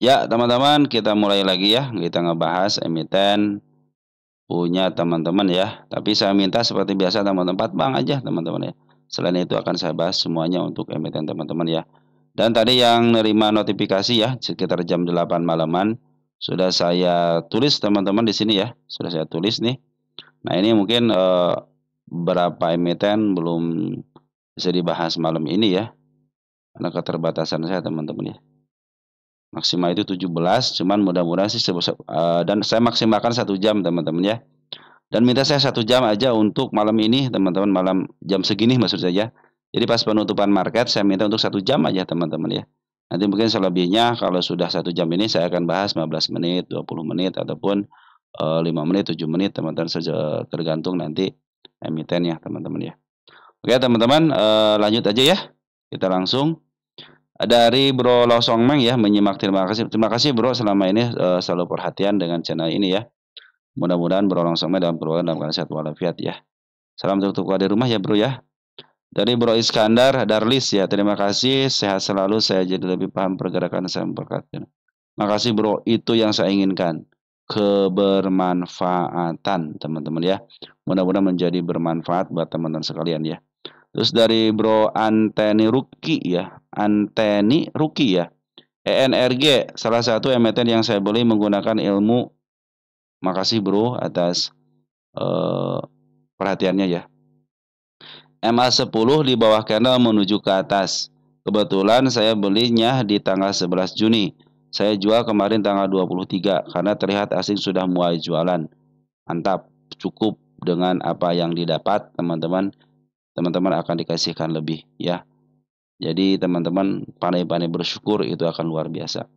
Ya, teman-teman, kita mulai lagi ya. Kita ngebahas emiten punya teman-teman ya. Tapi saya minta seperti biasa teman-teman 4 bank aja teman-teman ya. Selain itu akan saya bahas semuanya untuk emiten teman-teman ya. Dan tadi yang nerima notifikasi ya sekitar jam 8 malaman sudah saya tulis teman-teman di sini ya. Sudah saya tulis nih. Nah, ini mungkin berapa emiten belum bisa dibahas malam ini ya. Karena keterbatasan saya teman-teman ya. Maksimal itu 17, cuman mudah-mudahan sih dan saya maksimalkan 1 jam teman-teman ya. Dan minta saya 1 jam aja untuk malam ini teman-teman, malam jam segini maksud saya. Jadi pas penutupan market saya minta untuk 1 jam aja teman-teman ya. Nanti mungkin selebihnya kalau sudah 1 jam ini saya akan bahas 15 menit, 20 menit ataupun 5 menit, 7 menit teman-teman saja tergantung nanti emitennya teman-teman ya. Oke teman-teman, lanjut aja ya. Kita langsung dari Bro Losongmeng ya menyimak, terima kasih Bro selama ini selalu perhatian dengan channel ini ya. Mudah-mudahan Bro Losongmeng dalam keluarga dalam keadaan sehat walafiat ya. Salam untuk keluarga di rumah ya Bro ya. Dari Bro Iskandar Darlis ya, terima kasih, sehat selalu, saya jadi lebih paham pergerakan saya memperhatikan. Makasih Bro, itu yang saya inginkan, kebermanfaatan teman-teman ya. Mudah-mudahan menjadi bermanfaat buat teman-teman sekalian ya. Terus dari Bro Anteni Ruki ya, Anteni Ruki ya. ENRG salah satu emiten yang saya beli menggunakan ilmu. Makasih Bro atas perhatiannya ya. MA10 di bawah candle menuju ke atas. Kebetulan saya belinya di tanggal 11 Juni. Saya jual kemarin tanggal 23 karena terlihat asing sudah mulai jualan. Mantap, cukup dengan apa yang didapat teman-teman. Teman-teman akan dikasihkan lebih ya. Jadi teman-teman pandai-pandai bersyukur itu akan luar biasa.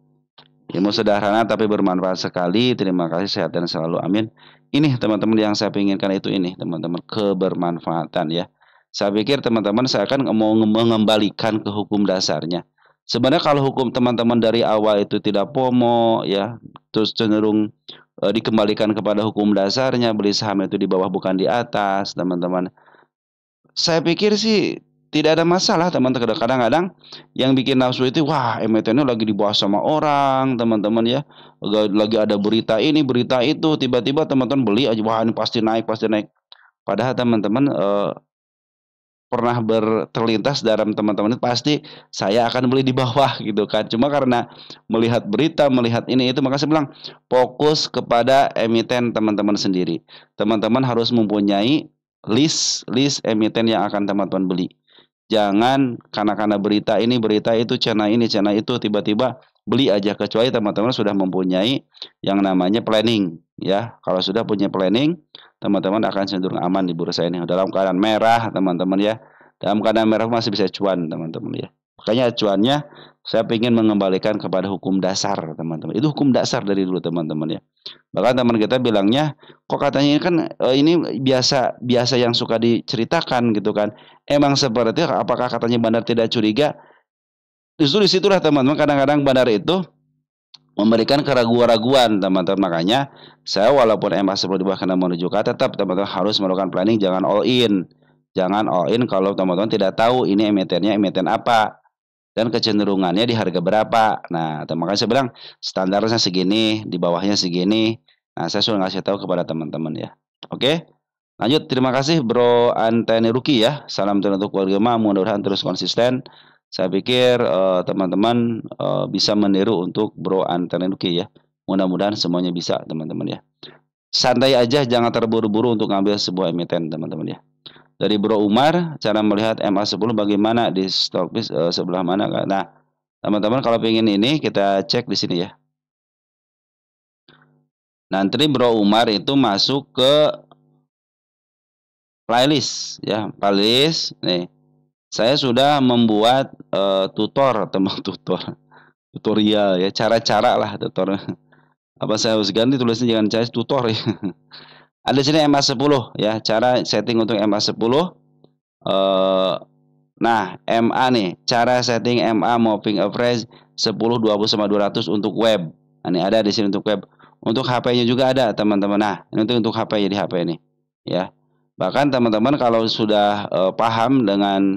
Ilmu sederhana tapi bermanfaat sekali. Terima kasih, sehat dan selalu, amin. Ini teman-teman yang saya inginkan itu ini teman-teman, kebermanfaatan ya. Saya pikir teman-teman saya akan mau mengembalikan ke hukum dasarnya. Sebenarnya kalau hukum teman-teman dari awal itu tidak pomo ya, terus cenderung dikembalikan kepada hukum dasarnya, beli saham itu di bawah bukan di atas teman-teman. Saya pikir sih tidak ada masalah teman-teman. Kadang-kadang yang bikin nafsu itu, wah emitennya lagi dibahas sama orang teman-teman ya. Lagi ada berita ini, berita itu, tiba-tiba teman-teman beli aja, wah ini pasti naik, pasti naik. Padahal teman-teman pernah terlintas dalam teman-teman itu pasti saya akan beli di bawah gitu kan. Cuma karena melihat berita, melihat ini itu, maka saya bilang fokus kepada emiten teman-teman sendiri. Teman-teman harus mempunyai list emiten yang akan teman-teman beli. Jangan karena berita ini, berita itu, channel ini, channel itu, tiba-tiba beli aja, kecuali teman-teman sudah mempunyai yang namanya planning ya. Kalau sudah punya planning, teman-teman akan cenderung aman di bursa ini. Dalam keadaan merah teman-teman ya, dalam keadaan merah masih bisa cuan teman-teman ya. Makanya cuannya saya ingin mengembalikan kepada hukum dasar teman-teman. Itu hukum dasar dari dulu teman-teman ya. Bahkan teman kita bilangnya, kok katanya ini kan ini biasa yang suka diceritakan gitu kan. Emang seperti itu, apakah katanya Bandar tidak curiga? Justru disitulah teman-teman, kadang-kadang Bandar itu memberikan keraguan-raguan teman-teman. Makanya saya walaupun MA10 di bawah kena menuju ke, tetap teman-teman harus melakukan planning, jangan all in. Jangan all in kalau teman-teman tidak tahu ini emitennya emiten apa dan kecenderungannya di harga berapa. Nah, makanya saya bilang standarnya segini, di bawahnya segini. Nah, saya sudah ngasih tahu kepada teman-teman ya. Oke. Lanjut, terima kasih Bro Anteni Ruki ya. Salam untuk keluarga, mudah-mudahan terus konsisten. Saya pikir teman-teman bisa meniru untuk Bro Anteni Ruki ya. Mudah-mudahan semuanya bisa teman-teman ya. Santai aja, jangan terburu-buru untuk ngambil sebuah emiten teman-teman ya. Dari Bro Umar, cara melihat MA10 bagaimana di stokis sebelah mana? Nah, teman-teman kalau ingin ini kita cek di sini ya. Nanti Bro Umar itu masuk ke playlist ya, playlist nih. Saya sudah membuat tutorial ya, cara-cara lah tutor. Apa saya harus ganti tulisnya, jangan cari tutor ya. Ada sini MA10 ya, cara setting untuk MA10. Nah, MA nih, cara setting MA moving average 10, 20 sama 200 untuk web. Nah, ini ada di sini untuk web. Untuk HP-nya juga ada, teman-teman. Nah, ini untuk HP-nya di HP ini ya. Bahkan teman-teman kalau sudah paham dengan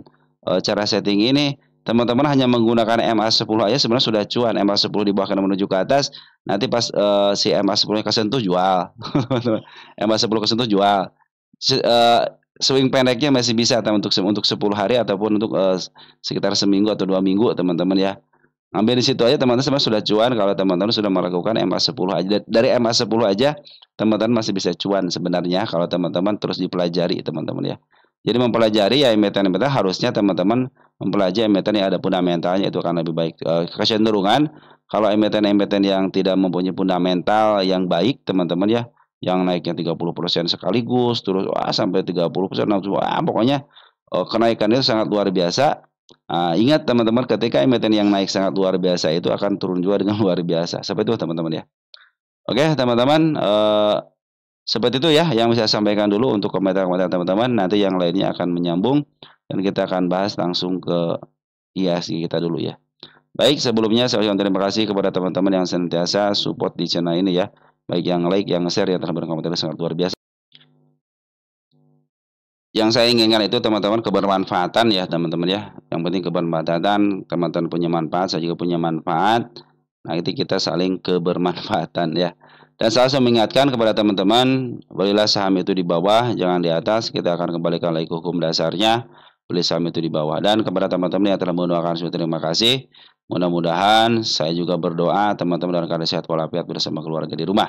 cara setting ini, teman-teman hanya menggunakan MA10 aja sebenarnya sudah cuan. MA10 di bawah kanan menuju ke atas, nanti pas si MA10 kesentuh jual. MA10 kesentuh jual. Swing pendeknya masih bisa untuk 10 hari ataupun untuk sekitar seminggu atau 2 minggu teman-teman ya. Ambil di situ aja teman-teman sudah cuan kalau teman-teman sudah melakukan MA10 aja. Dari MA10 aja teman-teman masih bisa cuan sebenarnya kalau teman-teman terus dipelajari teman-teman ya. Jadi mempelajari ya emiten-emiten harusnya teman-teman mempelajari emiten yang ada fundamentalnya itu akan lebih baik. Kecenderungan kalau emiten-emiten yang tidak mempunyai fundamental yang baik teman-teman ya, yang naiknya 30% sekaligus terus sampai 30%, pokoknya kenaikan itu sangat luar biasa. Ingat teman-teman, ketika emiten yang naik sangat luar biasa itu akan turun juga dengan luar biasa. Seperti itu teman-teman ya. Oke teman-teman, seperti itu ya yang bisa saya sampaikan dulu untuk komentar-komentar teman-teman. Nanti yang lainnya akan menyambung dan kita akan bahas langsung ke IHSG kita dulu ya. Baik, sebelumnya saya ucapkan terima kasih kepada teman-teman yang senantiasa support di channel ini ya. Baik yang like, yang share, yang telah berkomentar sangat luar biasa. Yang saya inginkan itu teman-teman kebermanfaatan ya teman-teman ya. Yang penting kebermanfaatan, teman-teman punya manfaat, saya juga punya manfaat. Nah, itu kita saling kebermanfaatan ya. Dan saya selalu mengingatkan kepada teman-teman, belilah saham itu di bawah, jangan di atas. Kita akan kembalikan lagi ke hukum dasarnya, beli saham itu di bawah. Dan kepada teman-teman yang telah mendoakan, terima kasih. Mudah-mudahan saya juga berdoa teman-teman dalam keadaan sehat walafiat bersama keluarga di rumah.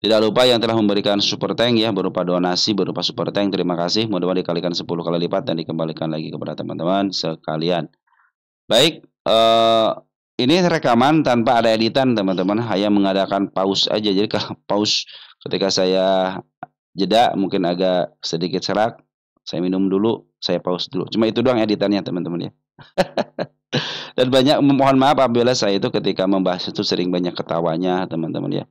Tidak lupa yang telah memberikan super tank ya, berupa donasi, berupa super tank, terima kasih. Mudah-mudahan dikalikan 10 kali lipat dan dikembalikan lagi kepada teman-teman sekalian. Baik, ini rekaman tanpa ada editan teman-teman, hanya mengadakan pause aja. Jadi kalau pause ketika saya jeda mungkin agak sedikit serak, saya minum dulu, saya pause dulu. Cuma itu doang editannya teman-teman ya. Dan banyak mohon maaf apabila saya itu ketika membahas itu sering banyak ketawanya teman-teman ya.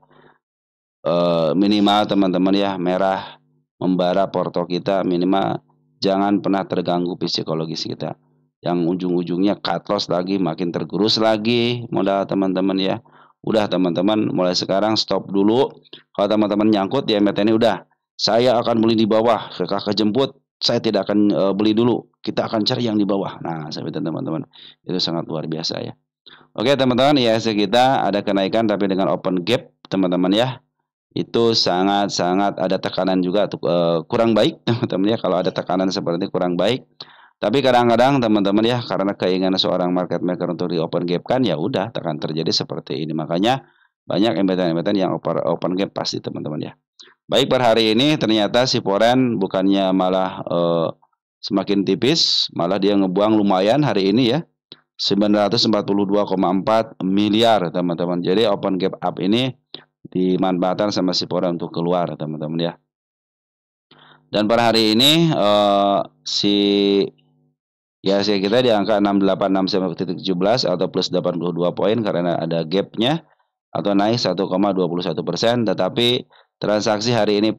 Minimal teman-teman ya, merah membara porto kita, minimal jangan pernah terganggu psikologis kita. Yang ujung-ujungnya cut loss lagi, makin tergerus lagi modal teman-teman ya. Udah teman-teman, mulai sekarang stop dulu. Kalau teman-teman nyangkut di emiten ini udah, saya akan beli di bawah, kakak jemput, saya tidak akan beli dulu. Kita akan cari yang di bawah. Nah, seperti teman-teman, itu sangat luar biasa ya. Oke teman-teman, IHSG kita ada kenaikan tapi dengan open gap teman-teman ya. Itu sangat-sangat ada tekanan juga kurang baik teman-teman ya. Kalau ada tekanan seperti ini kurang baik. Tapi kadang-kadang teman-teman ya, karena keinginan seorang market maker untuk di open gap kan, ya udah akan terjadi seperti ini. Makanya banyak emiten-emiten yang open gap pasti teman-teman ya. Baik, per hari ini ternyata si Forex bukannya malah semakin tipis, malah dia ngebuang lumayan hari ini ya. 942,4 miliar teman-teman. Jadi open gap up ini dimanfaatkan sama si Forex untuk keluar teman-teman ya. Dan per hari ini IHSG kita di angka 6869.17 atau plus 82 poin karena ada gapnya atau naik 1,21%, tetapi transaksi hari ini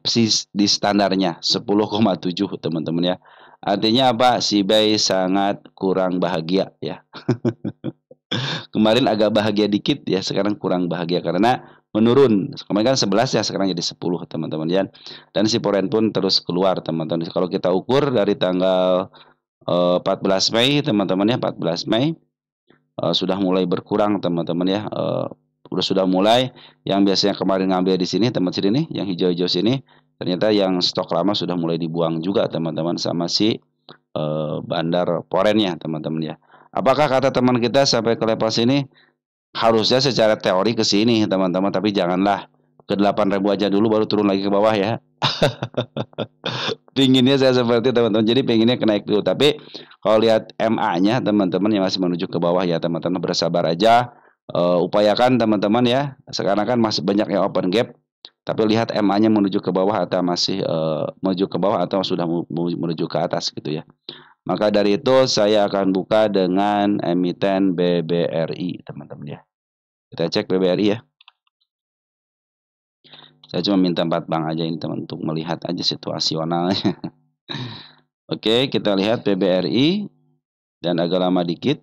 di standarnya 10,7 teman-teman ya. Artinya apa? Si buy sangat kurang bahagia ya. Kemarin agak bahagia dikit ya, sekarang kurang bahagia karena menurun. Kemarin kan 11 ya, sekarang jadi 10 teman-teman ya. Dan si Forex pun terus keluar teman-teman. Kalau kita ukur dari tanggal 14 Mei teman-teman ya, 14 Mei sudah mulai berkurang teman-teman ya. Sudah mulai yang biasanya kemarin ngambil di sini teman sini nih, yang hijau-hijau sini, ternyata yang stok lama sudah mulai dibuang juga teman-teman sama si bandar Forex-nya teman-teman ya. Apakah kata teman kita sampai ke level sini? Harusnya secara teori ke sini teman-teman, tapi janganlah ke 8.000 aja dulu baru turun lagi ke bawah ya. Pinginnya saya seperti teman-teman, jadi pinginnya naik dulu. Tapi kalau lihat MA-nya teman-teman yang masih menuju ke bawah ya teman-teman, bersabar aja. Upayakan teman-teman ya. Sekarang kan masih banyak yang open gap, tapi lihat MA-nya menuju ke bawah atau masih menuju ke bawah atau sudah menuju ke atas gitu ya. Maka dari itu saya akan buka dengan emiten BBRI teman-teman ya. Kita cek BBRI ya. Saya cuma minta 4 bank aja ini teman untuk melihat aja situasionalnya. Oke, kita lihat BBRI dan agak lama dikit.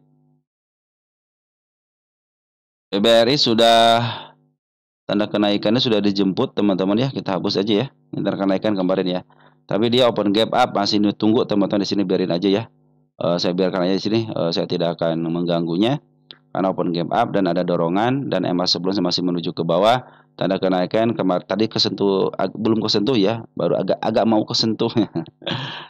BBRI sudah tanda kenaikannya sudah dijemput teman-teman ya. Kita hapus aja ya. Ntar kenaikan kemarin ya. Tapi dia open gap up, masih tunggu teman-teman di sini, biarin aja ya. Saya biarkan aja di sini, saya tidak akan mengganggunya karena open gap up dan ada dorongan dan EMA sebelumnya masih menuju ke bawah. Tanda kenaikan tadi kesentuh, belum kesentuh ya, baru agak mau kesentuh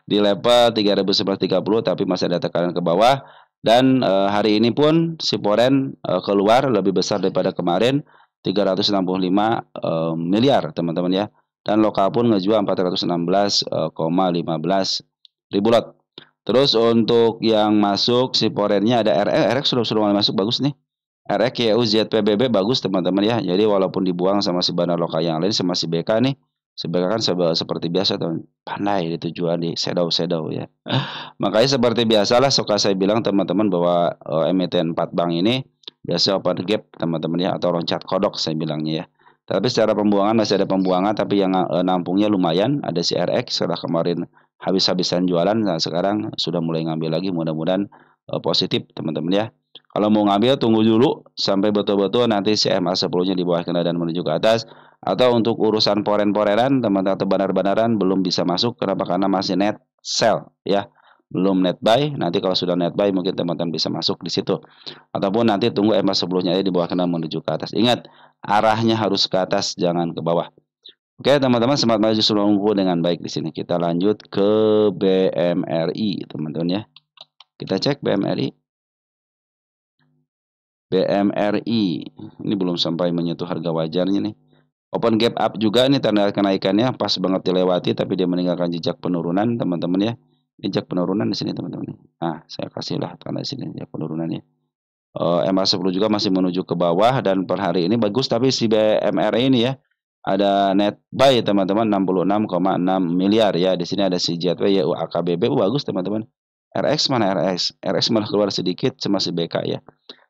di level 3.930, tapi masih ada tekanan ke bawah. Dan hari ini pun si Foreign keluar lebih besar daripada kemarin, 365 miliar teman-teman ya. Dan lokal pun ngejual 416,15 ribu lot. Terus untuk yang masuk si Foreign-nya ada RX sudah mulai masuk, bagus nih. RX, YU, ZPBB bagus teman-teman ya. Jadi walaupun dibuang sama si bandar lokal yang lain sama si BK nih, si BK kan seperti biasa teman, pandai itu jual di shadow ya. Makanya seperti biasalah suka saya bilang teman-teman bahwa emiten 4 bank ini biasa open gap teman-teman ya, atau loncat kodok saya bilangnya ya. Tapi secara pembuangan masih ada pembuangan, tapi yang nampungnya lumayan. Ada si RX setelah kemarin habis-habisan jualan, nah sekarang sudah mulai ngambil lagi, mudah-mudahan positif teman-teman ya. Kalau mau ngambil tunggu dulu sampai betul-betul nanti si MA 10-nya di bawah dan menuju ke atas. Atau untuk urusan poren-porenan teman-teman atau banar-banaran belum bisa masuk, kenapa? Karena masih net sell ya, belum net buy. Nanti kalau sudah net buy mungkin teman-teman bisa masuk di situ. Ataupun nanti tunggu MA 10-nya di bawah menuju ke atas. Ingat, arahnya harus ke atas, jangan ke bawah. Oke teman-teman, semangat maju selalu dengan baik di sini. Kita lanjut ke BMRI teman-teman ya. Kita cek BMRI. BMRI ini belum sampai menyentuh harga wajarnya nih. Open gap up juga nih, tanda kenaikannya pas banget dilewati, tapi dia meninggalkan jejak penurunan teman-teman ya. Jejak penurunan di sini teman-teman. Nah, saya kasihlah tanda sini jejak penurunan ya. MA10 juga masih menuju ke bawah dan per hari ini bagus, tapi si BMRI ini ya ada net buy teman-teman 66,6 miliar ya. Di sini ada si JTW YU AKBB bagus teman-teman. RX mana RX? RX malah keluar sedikit sama si BK ya.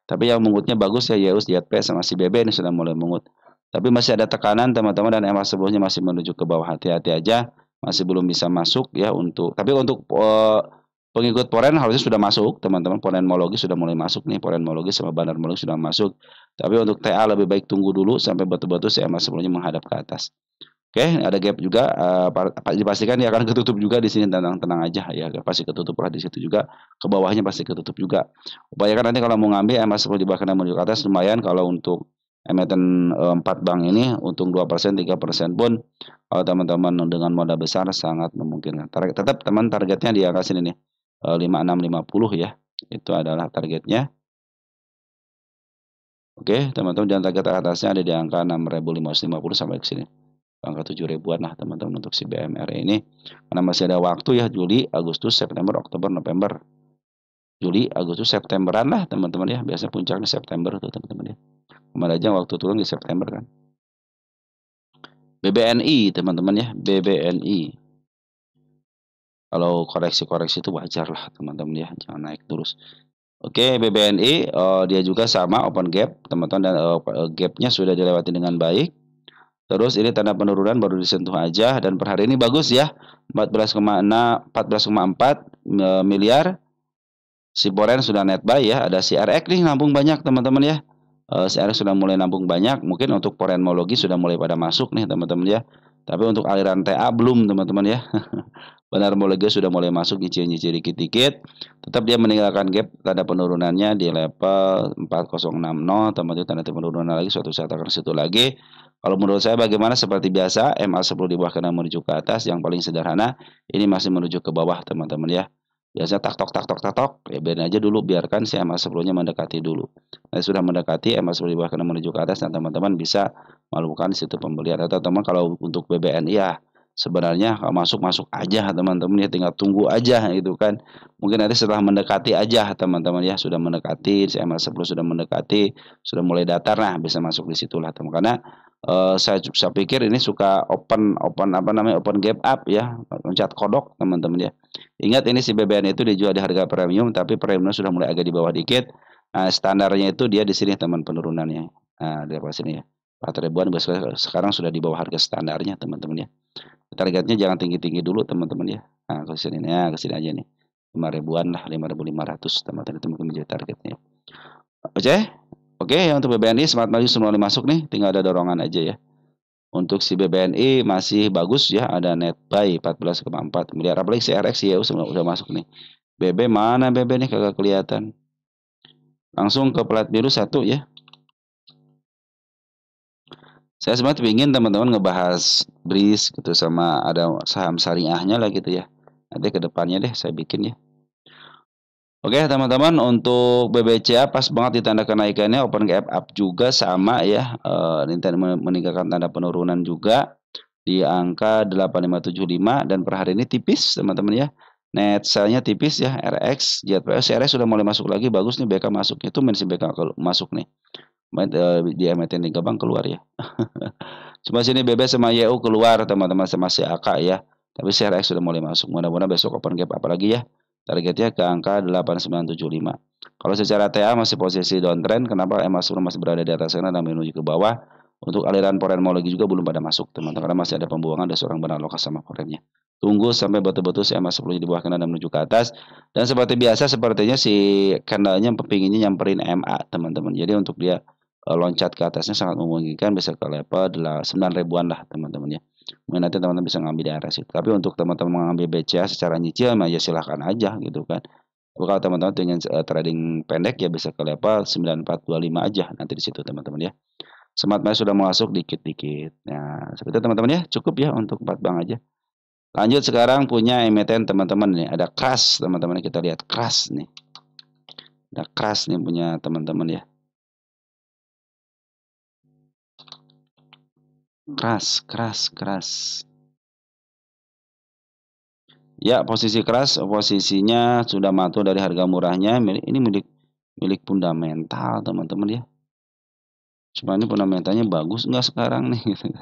Tapi yang mengutnya bagus ya, YU JP sama si BB ini sudah mulai mengut. Tapi masih ada tekanan teman-teman dan MA sebelumnya masih menuju ke bawah. Hati-hati aja, masih belum bisa masuk ya untuk. Tapi untuk pengikut Foreign harusnya sudah masuk teman-teman. Foreignmologi sudah mulai masuk nih, Foreignmologi sama Bandarmologi sudah masuk. Tapi untuk TA lebih baik tunggu dulu sampai betul-betul si MA sebelumnya menghadap ke atas. Oke, ada gap juga, dipastikan dia akan ketutup juga di sini, tenang aja ya, pasti ketutup lah di situ juga, ke bawahnya pasti ketutup juga. Upayakan nanti kalau mau ngambil MA 10 di bawah menuju ke atas lumayan. Kalau untuk emiten 4 bank ini untung 2%, 3% pun kalau teman-teman dengan modal besar sangat memungkinkan. Tetap teman targetnya di angka sini nih, 5650 ya, itu adalah targetnya. Oke teman-teman, dan target atasnya ada di angka 6550 sampai ke sini, angka 7 ribuan lah teman-teman untuk si BMR ini. Karena masih ada waktu ya, Juli, Agustus, September, Oktober, November. Juli, Agustus, Septemberan lah teman-teman ya. Biasanya puncaknya September tuh teman-teman ya. Kemarin aja waktu turun di September kan. BBNI teman-teman ya, BBNI. Kalau koreksi-koreksi itu wajar lah teman-teman ya, jangan naik terus. Oke, BBNI dia juga sama open gap teman-teman, dan gapnya sudah dilewati dengan baik. Terus ini tanda penurunan baru disentuh aja, dan per hari ini bagus ya, 14,4 miliar. Si Foreign sudah net buy ya, ada si RX nih nampung banyak teman-teman ya. Si RX sudah mulai nampung banyak, mungkin untuk Foreignmologi sudah mulai pada masuk nih teman-teman ya. Tapi untuk aliran TA belum teman-teman ya. Bandarmologi sudah mulai masuk, nyicil-nyicil dikit-dikit. Tetap dia meninggalkan gap tanda penurunannya di level 4060, teman-teman, tanda penurunan lagi suatu saat akan situ lagi. Kalau menurut saya bagaimana, seperti biasa MA10 di bawah kena menuju ke atas, yang paling sederhana ini masih menuju ke bawah teman-teman ya. Biasanya tak tok ya, biarin aja dulu, biarkan si MA10-nya mendekati dulu. Nah, sudah mendekati MA10 di bawah kena menuju ke atas, dan teman-teman bisa melakukan situ pembelian. Atau teman kalau untuk BBNI ya sebenarnya masuk aja teman-teman ya, tinggal tunggu aja itu kan. Mungkin nanti setelah mendekati aja teman-teman ya, sudah mendekati si MA10 sudah mendekati, sudah mulai datar, nah bisa masuk di situlah teman. Karena saya pikir ini suka open gap up ya, loncat kodok teman-teman ya. Ingat ini si BBN itu dijual di harga premium, tapi premiumnya sudah mulai agak di bawah dikit. Nah, standarnya itu dia di sini teman penurunannya. Nah, di bawah sini ya. 4 ribuan sekarang sudah di bawah harga standarnya teman-teman ya. Targetnya jangan tinggi-tinggi dulu teman-teman ya. Nah, ke sini ya, ke sini aja nih. 5 ribuan lah, 5.500 teman-teman itu mungkin menjadi targetnya. Oke. Oke, ya untuk BBNI semangat maju semua masuk nih, tinggal ada dorongan aja ya. Untuk si BBNI masih bagus ya, ada net buy 14,4 miliar. Apalagi si RX ya sudah masuk nih. BB mana BB nih kagak kelihatan. Langsung ke plat biru 1 ya. Saya sebenarnya ingin teman-teman ngebahas BRIS gitu sama ada saham syariahnya lah gitu ya. Nanti ke depannya deh saya bikin ya. Oke teman-teman, untuk BBCA pas banget di tanda kenaikannya, open gap up juga sama ya, meninggalkan tanda penurunan juga di angka 8575 dan per hari ini tipis teman-teman ya. Net sell-nya tipis ya, RX, JPS, CRX sudah mulai masuk lagi, bagus nih BK masuknya, itu si BK masuk nih. Di MT3 Bank keluar ya. Cuma sini BB sama YU keluar teman-teman, sama CAK ya. Tapi CRX sudah mulai masuk. Mudah-mudahan besok open gap apalagi ya. Targetnya ke angka 8975. Kalau secara TA masih posisi downtrend, kenapa MA10 masih berada di atas sana dan menuju ke bawah? Untuk aliran foreign mau lagi juga belum pada masuk teman-teman, karena masih ada pembuangan dari seorang beralokasi sama foreignnya. Tunggu sampai betul-betul si MA10 di bawah kanan dan menuju ke atas. Dan seperti biasa sepertinya si candlenya pinginnya nyamperin MA teman-teman. Jadi untuk dia loncat ke atasnya sangat memungkinkan bisa ke level 9 ribuan lah teman-teman ya. Mungkin nanti teman-teman bisa ngambil di area situ. Tapi untuk teman-teman mengambil BCA secara nyicil ya silahkan aja gitu kan. Kalau teman-teman dengan trading pendek ya bisa ke level 9425 aja nanti di situ teman-teman ya. Smart Money sudah masuk dikit-dikit. Nah, seperti itu teman-teman ya. Cukup ya untuk 4 bank aja. Lanjut sekarang punya emiten teman-teman nih. Ada Crash teman-teman, kita lihat Crash nih. Ada Crash nih punya teman-teman ya. Keras. Ya, posisi keras, posisinya sudah mantul dari harga murahnya. Ini milik fundamental, teman-teman ya. Cuma ini fundamentalnya bagus nggak sekarang nih? Gitu.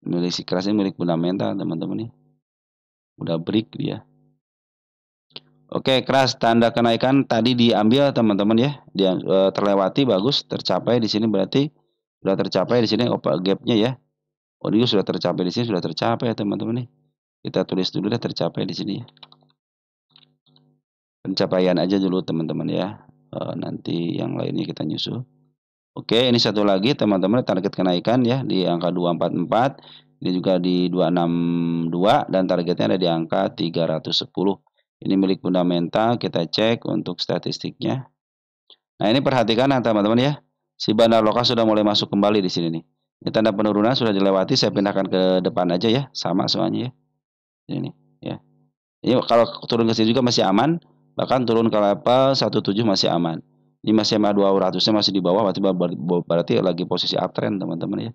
Milik si keras ini milik fundamental, teman-teman ya. Udah break dia. Oke, keras tanda kenaikan tadi diambil, teman-teman ya. Dia terlewati bagus, tercapai di sini berarti sudah tercapai di sini gapnya ya. Oh, dia sudah tercapai di sini, sudah tercapai ya teman-teman nih. Kita tulis dulu deh tercapai di sini ya. Pencapaian aja dulu teman-teman ya. Nanti yang lainnya kita nyusul. Oke, ini satu lagi teman-teman, target kenaikan ya di angka 244. Ini juga di 262 dan targetnya ada di angka 310. Ini milik fundamental, kita cek untuk statistiknya. Nah, ini perhatikan teman-teman ya. Si bandar lokal sudah mulai masuk kembali di sini nih. Ini tanda penurunan sudah dilewati, saya pindahkan ke depan aja ya, sama soalnya ya. Ini ya. Ini kalau turun ke sini juga masih aman, bahkan turun ke level 17 masih aman. Ini masih MA 200-nya masih di bawah, berarti lagi posisi uptrend teman-teman ya.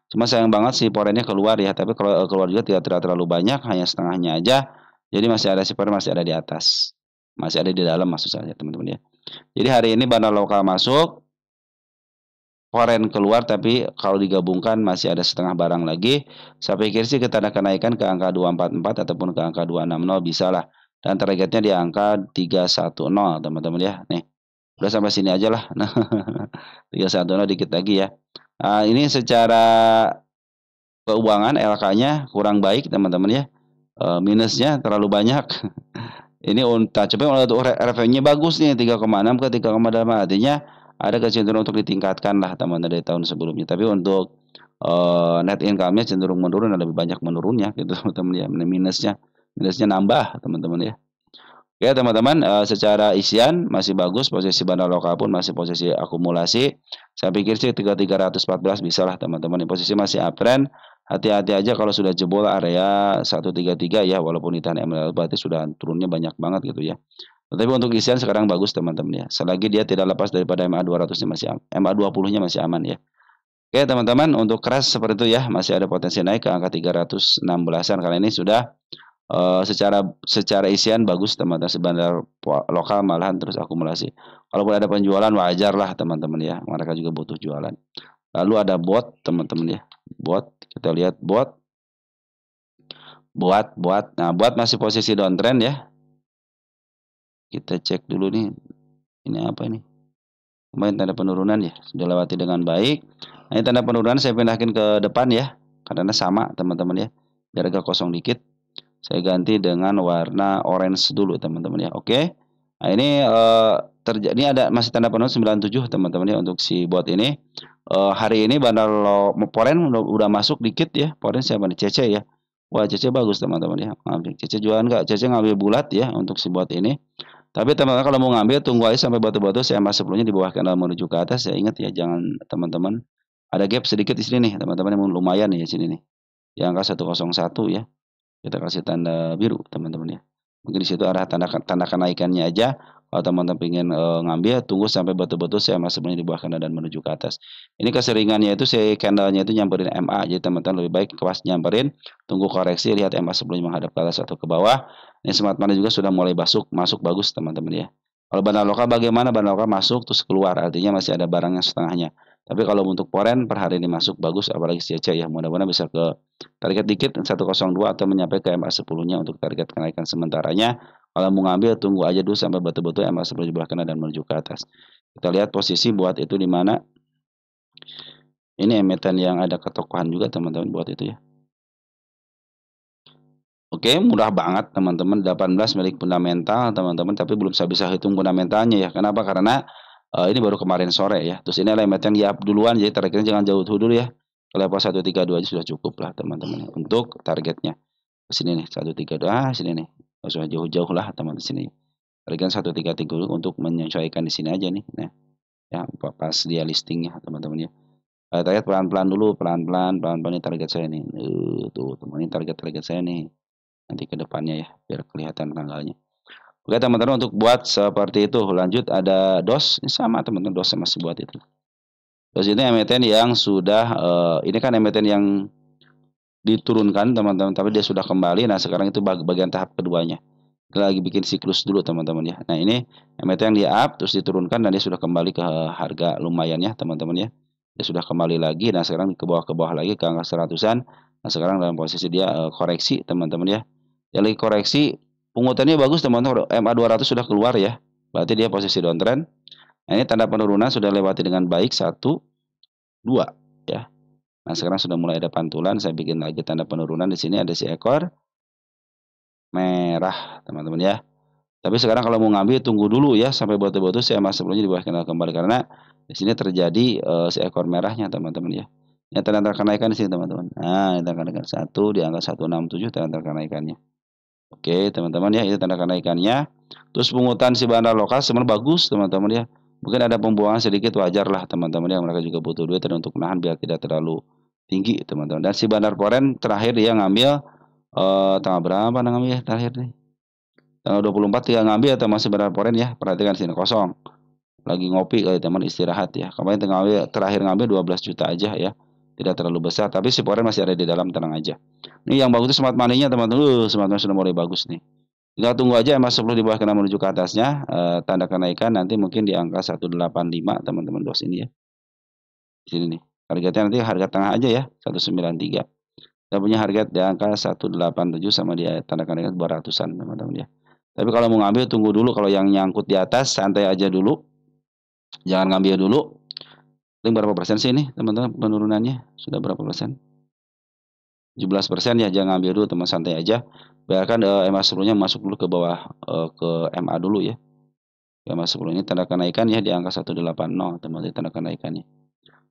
Cuma sayang banget sih porennya keluar ya, tapi kalau keluar juga tidak terlalu banyak, hanya setengahnya aja. Jadi masih ada si poren, masih ada di atas. Masih ada di dalam maksud saya teman-teman ya. Jadi hari ini bandar lokal masuk, foreign keluar, tapi kalau digabungkan masih ada setengah barang lagi. Saya pikir sih kita ada kenaikan ke angka 244 ataupun ke angka 260 bisa lah. Dan targetnya di angka 310 teman-teman ya. Nih, udah sampai sini aja lah. Nah, 310 dikit lagi ya. Nah, ini secara keuangan LK-nya kurang baik teman-teman ya. Minusnya terlalu banyak. Ini untuk revenue-nya bagus nih 3,6 ke 3,8, artinya ada kecenderungan untuk ditingkatkan lah teman-teman dari tahun sebelumnya. Tapi untuk net income-nya cenderung menurun dan lebih banyak menurunnya gitu teman-teman ya. Minusnya nambah teman-teman ya. Oke teman-teman, secara isian masih bagus, posisi bandar lokal pun masih posisi akumulasi. Saya pikir sih 3.314 bisa lah teman-teman. Posisi masih uptrend. Hati-hati aja kalau sudah jebol area 133 ya, walaupun ditahan MLL berarti sudah turunnya banyak banget gitu ya. Tetapi untuk isian sekarang bagus teman-teman ya. Selagi dia tidak lepas daripada MA 200-nya masih MA 20-nya masih aman ya. Oke teman-teman, untuk keras seperti itu ya, masih ada potensi naik ke angka 316-an karena ini sudah secara isian bagus teman-teman, sebandar lokal malahan terus akumulasi. Kalaupun ada penjualan wajar lah teman-teman ya, mereka juga butuh jualan. Lalu ada bot teman-teman ya, bot kita lihat bot. Nah bot masih posisi downtrend ya. Kita cek dulu nih, ini apa ini? Kemarin tanda penurunan ya, sudah lewati dengan baik. Nah ini tanda penurunan saya pindahin ke depan ya, karena sama teman-teman ya, biar agak kosong dikit. Saya ganti dengan warna orange dulu teman-teman ya. Oke. Nah ini ini ada masih tanda penurunan 97 teman-teman ya untuk si bot ini. Hari ini bandar poren udah masuk dikit ya. Poren siapa nih? CC ya. Wah, Cece bagus teman-teman ya. Ngambil. Cece jualan nggak? Cece ngambil bulat ya untuk si buat ini. Tapi teman-teman kalau mau ngambil tunggu aja sampai batu-batu CMA 10-nya di bawah kanal menuju ke atas ya. Ingat ya, jangan teman-teman ada gap sedikit di sini nih teman-teman, yang lumayan nih ya sini nih. Di angka 101 ya. Kita kasih tanda biru teman-teman ya. Mungkin di situ arah tanda kenaikannya aja. Kalau teman-teman ingin ngambil, tunggu sampai betul-betul saya masih di bawah kanan dan menuju ke atas. Ini keseringannya itu si candlenya itu nyamperin MA. Jadi teman-teman lebih baik kewas nyamperin, tunggu koreksi, lihat MA sebelumnya menghadap ke atas atau ke bawah. Ini smart money juga sudah mulai masuk bagus teman-teman ya. Kalau bandar lokal bagaimana? Bandar lokal masuk terus keluar, artinya masih ada barangnya setengahnya. Tapi kalau untuk foreign per hari ini masuk bagus, apalagi CC ya. Mudah-mudahan bisa ke target dikit 102 atau menyampai ke MA 10-nya untuk target kenaikan sementaranya. Kalau mau ngambil tunggu aja dulu sampai betul-betul MA 10 di bawah kanan dan menuju ke atas. Kita lihat posisi buat itu di mana. Ini emiten yang ada ketokohan juga teman-teman buat itu ya. Oke, mudah banget teman-teman, 18 milik fundamental teman-teman, tapi belum saya bisa hitung fundamentalnya ya. Kenapa? Karena ini baru kemarin sore ya. Terus ini emiten di up duluan, jadi targetnya jangan jauh dulu ya. Ke level 132 aja sudah cukup lah teman-teman untuk targetnya. Ke sini nih 132, sini nih. Nggak usah jauh-jauh lah teman-teman sini. Targetnya 133 untuk menyesuaikan di sini aja nih. Nah, ya pas dia listingnya teman-teman ya. Target pelan-pelan dulu, pelan-pelan ini target saya nih. Tuh, teman ini target saya nih. Nanti ke depannya ya, biar kelihatan tanggalnya. Oke teman-teman, untuk buat seperti itu. Lanjut ada DOS, ini sama teman-teman, DOS masih buat itu. DOS ini emiten yang sudah, ini kan emiten yang diturunkan teman-teman, tapi dia sudah kembali. Nah sekarang itu bagian tahap keduanya. Kita lagi bikin siklus dulu teman-teman ya. Nah ini emiten yang di up, terus diturunkan, dan dia sudah kembali ke harga lumayan ya teman-teman ya. Dia sudah kembali lagi, nah sekarang ke bawah lagi ke angka 100-an. Nah sekarang dalam posisi dia koreksi teman-teman ya. Dia lagi koreksi, pungutannya bagus teman-teman. MA 200 sudah keluar ya. Berarti dia posisi downtrend. Nah, ini tanda penurunan sudah lewati dengan baik 1, 2 ya. Nah, sekarang sudah mulai ada pantulan. Saya bikin lagi tanda penurunan di sini, ada si ekor merah teman-teman ya. Tapi sekarang kalau mau ngambil tunggu dulu ya sampai betul-betul saya masuk sebelumnya di bawah kenal kembali, karena di sini terjadi si ekor merahnya teman-teman ya. Ini tanda kenaikan di sini teman-teman. Nah, ini tanda kenaikan 1 di angka 167 tanda kenaikannya. Oke teman-teman ya, itu tanda kenaikannya. Terus pungutan si bandar lokal sebenarnya bagus teman-teman ya. Mungkin ada pembuangan sedikit, wajar lah teman-teman ya. Mereka juga butuh duit untuk menahan biar tidak terlalu tinggi teman-teman. Dan si bandar foreign terakhir dia ngambil tanggal berapa ngambil terakhir nih? Tanggal 24 dia ngambil atau masih bandar foreign ya. Perhatikan sini kosong. Lagi ngopi kali teman, istirahat ya. Kemarin terakhir ngambil 12 juta aja ya. Tidak terlalu besar, tapi si foreign masih ada di dalam, tenang aja. Ini yang bagus itu smart money-nya teman-teman. Smart money sudah mulai bagus nih. Kita tunggu aja MA 10 di bawah kena menuju ke atasnya. Tanda kenaikan nanti mungkin di angka 185 teman-teman dos ini ya. Di sini nih. Harganya nanti harga tengah aja ya, 193. Kita punya harga di angka 187 sama dia tanda kenaikan 200-an teman-teman ya. Tapi kalau mau ngambil tunggu dulu, kalau yang nyangkut di atas santai aja dulu. Jangan ngambil dulu. Ini berapa persen sih ini teman-teman penurunannya? Sudah berapa persen? 17% ya, jangan ambil dulu teman, santai aja. Biarkan MA 10-nya masuk dulu ke bawah ke MA dulu ya. MA 10 ini tanda kenaikan ya di angka 180 teman-teman, tanda kenaikannya.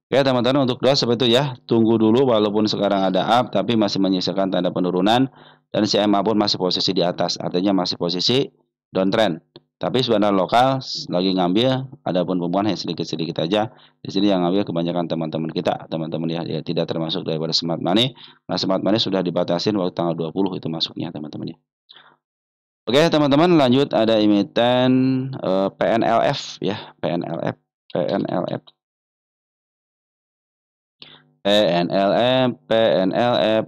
Oke teman-teman, untuk DOS seperti itu ya. Tunggu dulu, walaupun sekarang ada up tapi masih menyisakan tanda penurunan, dan si MA pun masih posisi di atas, artinya masih posisi downtrend. Tapi sebenarnya lokal lagi ngambil, adapun pembuahan hanya sedikit-sedikit aja. Di sini yang ngambil kebanyakan teman-teman kita, teman-teman ya, tidak termasuk daripada smart money. Nah, smart money sudah dibatasin waktu tanggal 20 itu masuknya teman-teman ya. Oke, teman-teman, lanjut ada emiten PNLF ya, PNLF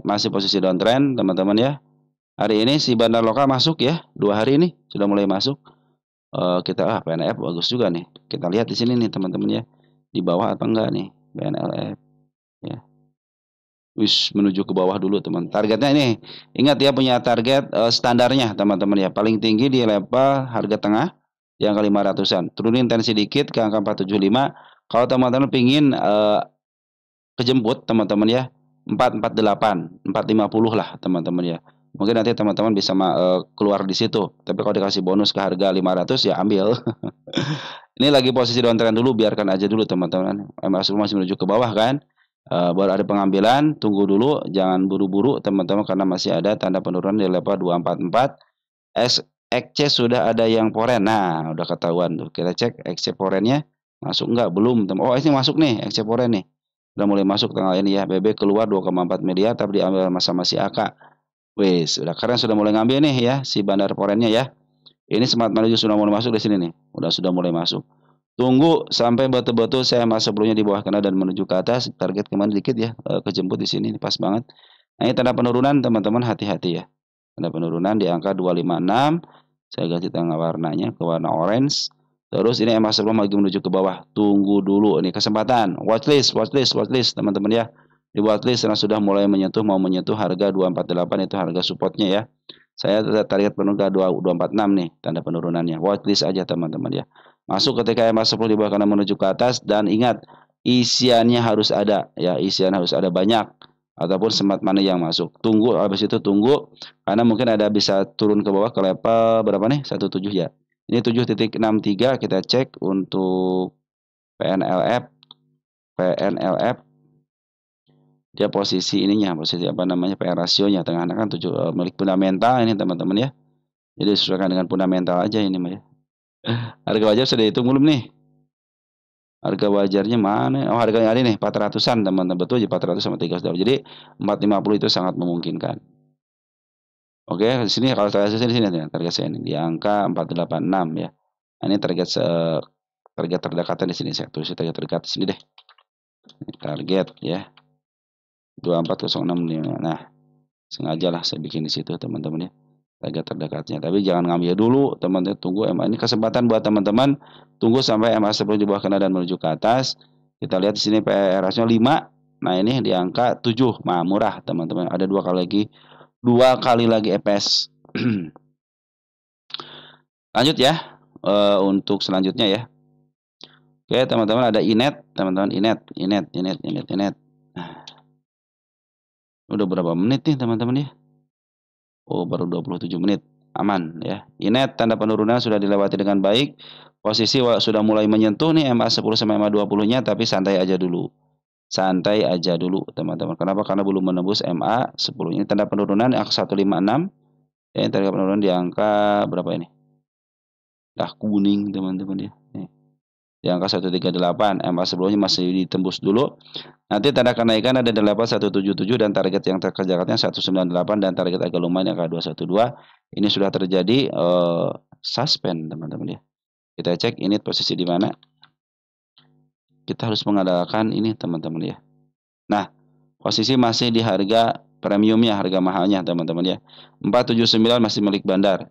masih posisi downtrend teman-teman ya. Hari ini si bandar lokal masuk ya, 2 hari ini sudah mulai masuk. Kita PNLF bagus juga nih. Kita lihat di sini nih teman-teman ya. Di bawah apa enggak nih PNLF ya. Menuju ke bawah dulu teman. Targetnya ini, ingat ya, punya target standarnya teman-teman ya. Paling tinggi di level harga tengah di angka 500-an. Turunin tensi dikit ke angka 475. Kalau teman-teman pingin kejemput teman-teman ya, 448, 450 lah teman-teman ya. Mungkin nanti teman-teman bisa keluar di situ. Tapi kalau dikasih bonus ke harga 500 ya ambil. Ini lagi posisi downtrend dulu, biarkan aja dulu teman-teman. MA10 masih menuju ke bawah kan. Baru ada pengambilan, tunggu dulu, jangan buru-buru teman-teman karena masih ada tanda penurunan di level 244. XC sudah ada yang foreign. Nah, udah ketahuan tuh. Kita cek XC foreignnya masuk enggak? Belum. Oh, ini masuk nih, XC foreign nih. Udah mulai masuk tanggal ini ya. BB keluar 2,4 miliar tapi diambil masa masih AK. Wis, udah karena sudah mulai ngambil nih ya si bandar foreignnya ya. Ini Smart Money sudah mulai masuk di sini nih. Sudah mulai masuk. Tunggu sampai betul-betul saya masuk sebelumnya di bawah kanan dan menuju ke atas. Target kemana dikit ya, kejemput di sini pas banget. Nah, ini tanda penurunan teman-teman, hati-hati ya. Tanda penurunan di angka 256. Saya ganti tengah warnanya ke warna orange. Terus ini MA sebelum lagi menuju ke bawah. Tunggu dulu ini kesempatan. Watchlist, watchlist, watchlist teman-teman ya. Di watchlist karena sudah mulai mau menyentuh harga 248 itu harga supportnya ya. Saya target penurunan 246 nih tanda penurunannya. Watchlist aja teman-teman ya. Masuk ketika MA 10 di bawah kanan menuju ke atas dan ingat isiannya harus ada ya, isian harus ada banyak ataupun smart money yang masuk. Tunggu habis itu tunggu karena mungkin ada bisa turun ke bawah ke level berapa nih? 17 ya. Ini 7.63 kita cek untuk PNLF. PNLF dia posisi ininya, posisi apa namanya? PR rasionya tengah kan 7 milik fundamental ini teman-teman ya. Jadi sesuaikan dengan fundamental aja ini mah ya. Harga wajar sudah dihitung belum nih? Harga wajarnya mana? Oh, harganya ada nih 400-an teman-teman. Betul 400 sama 300. Jadi 450 itu sangat memungkinkan. Oke, di sini kalau saya di sini target saya ini di angka 486 ya. Nah, ini target terdekatnya di sini saya tulis target terdekat di sini deh. Ini target ya. 24065. Nah, sengaja lah saya bikin di situ teman-teman ya. Target terdekatnya. Tapi jangan ngambil dulu, teman-teman. Tunggu MA ini kesempatan buat teman-teman. Tunggu sampai MA sebelum di bawah kanan dan menuju ke atas. Kita lihat di sini PRS-nya 5. Nah, ini di angka 7. Nah, murah, teman-teman. Ada dua kali lagi EPS. Lanjut ya. Untuk selanjutnya ya. Oke, teman-teman ada Inet, teman-teman Inet. Udah berapa menit nih, teman-teman ya? Oh, baru 27 menit. Aman ya. Inet tanda penurunan sudah dilewati dengan baik. Posisi sudah mulai menyentuh nih MA 10 sama MA 20-nya tapi santai aja dulu. Santai aja dulu, teman-teman. Kenapa? Karena belum menembus MA 10. Ini tanda penurunan angka 156. Ya, ini tanda penurunan di angka berapa ini? Kuning, teman-teman ya. Di angka 138. MA sebelumnya masih ditembus dulu. Nanti tanda kenaikan ada di level 177 dan target yang terkerjakannya 198 dan target agak lumayan angka 212. Ini sudah terjadi suspend, teman-teman ya. Kita cek ini posisi di mana. Kita harus mengandalkan ini, teman-teman ya. Nah, posisi masih di harga premiumnya, harga mahalnya, teman-teman ya. 479 masih milik bandar.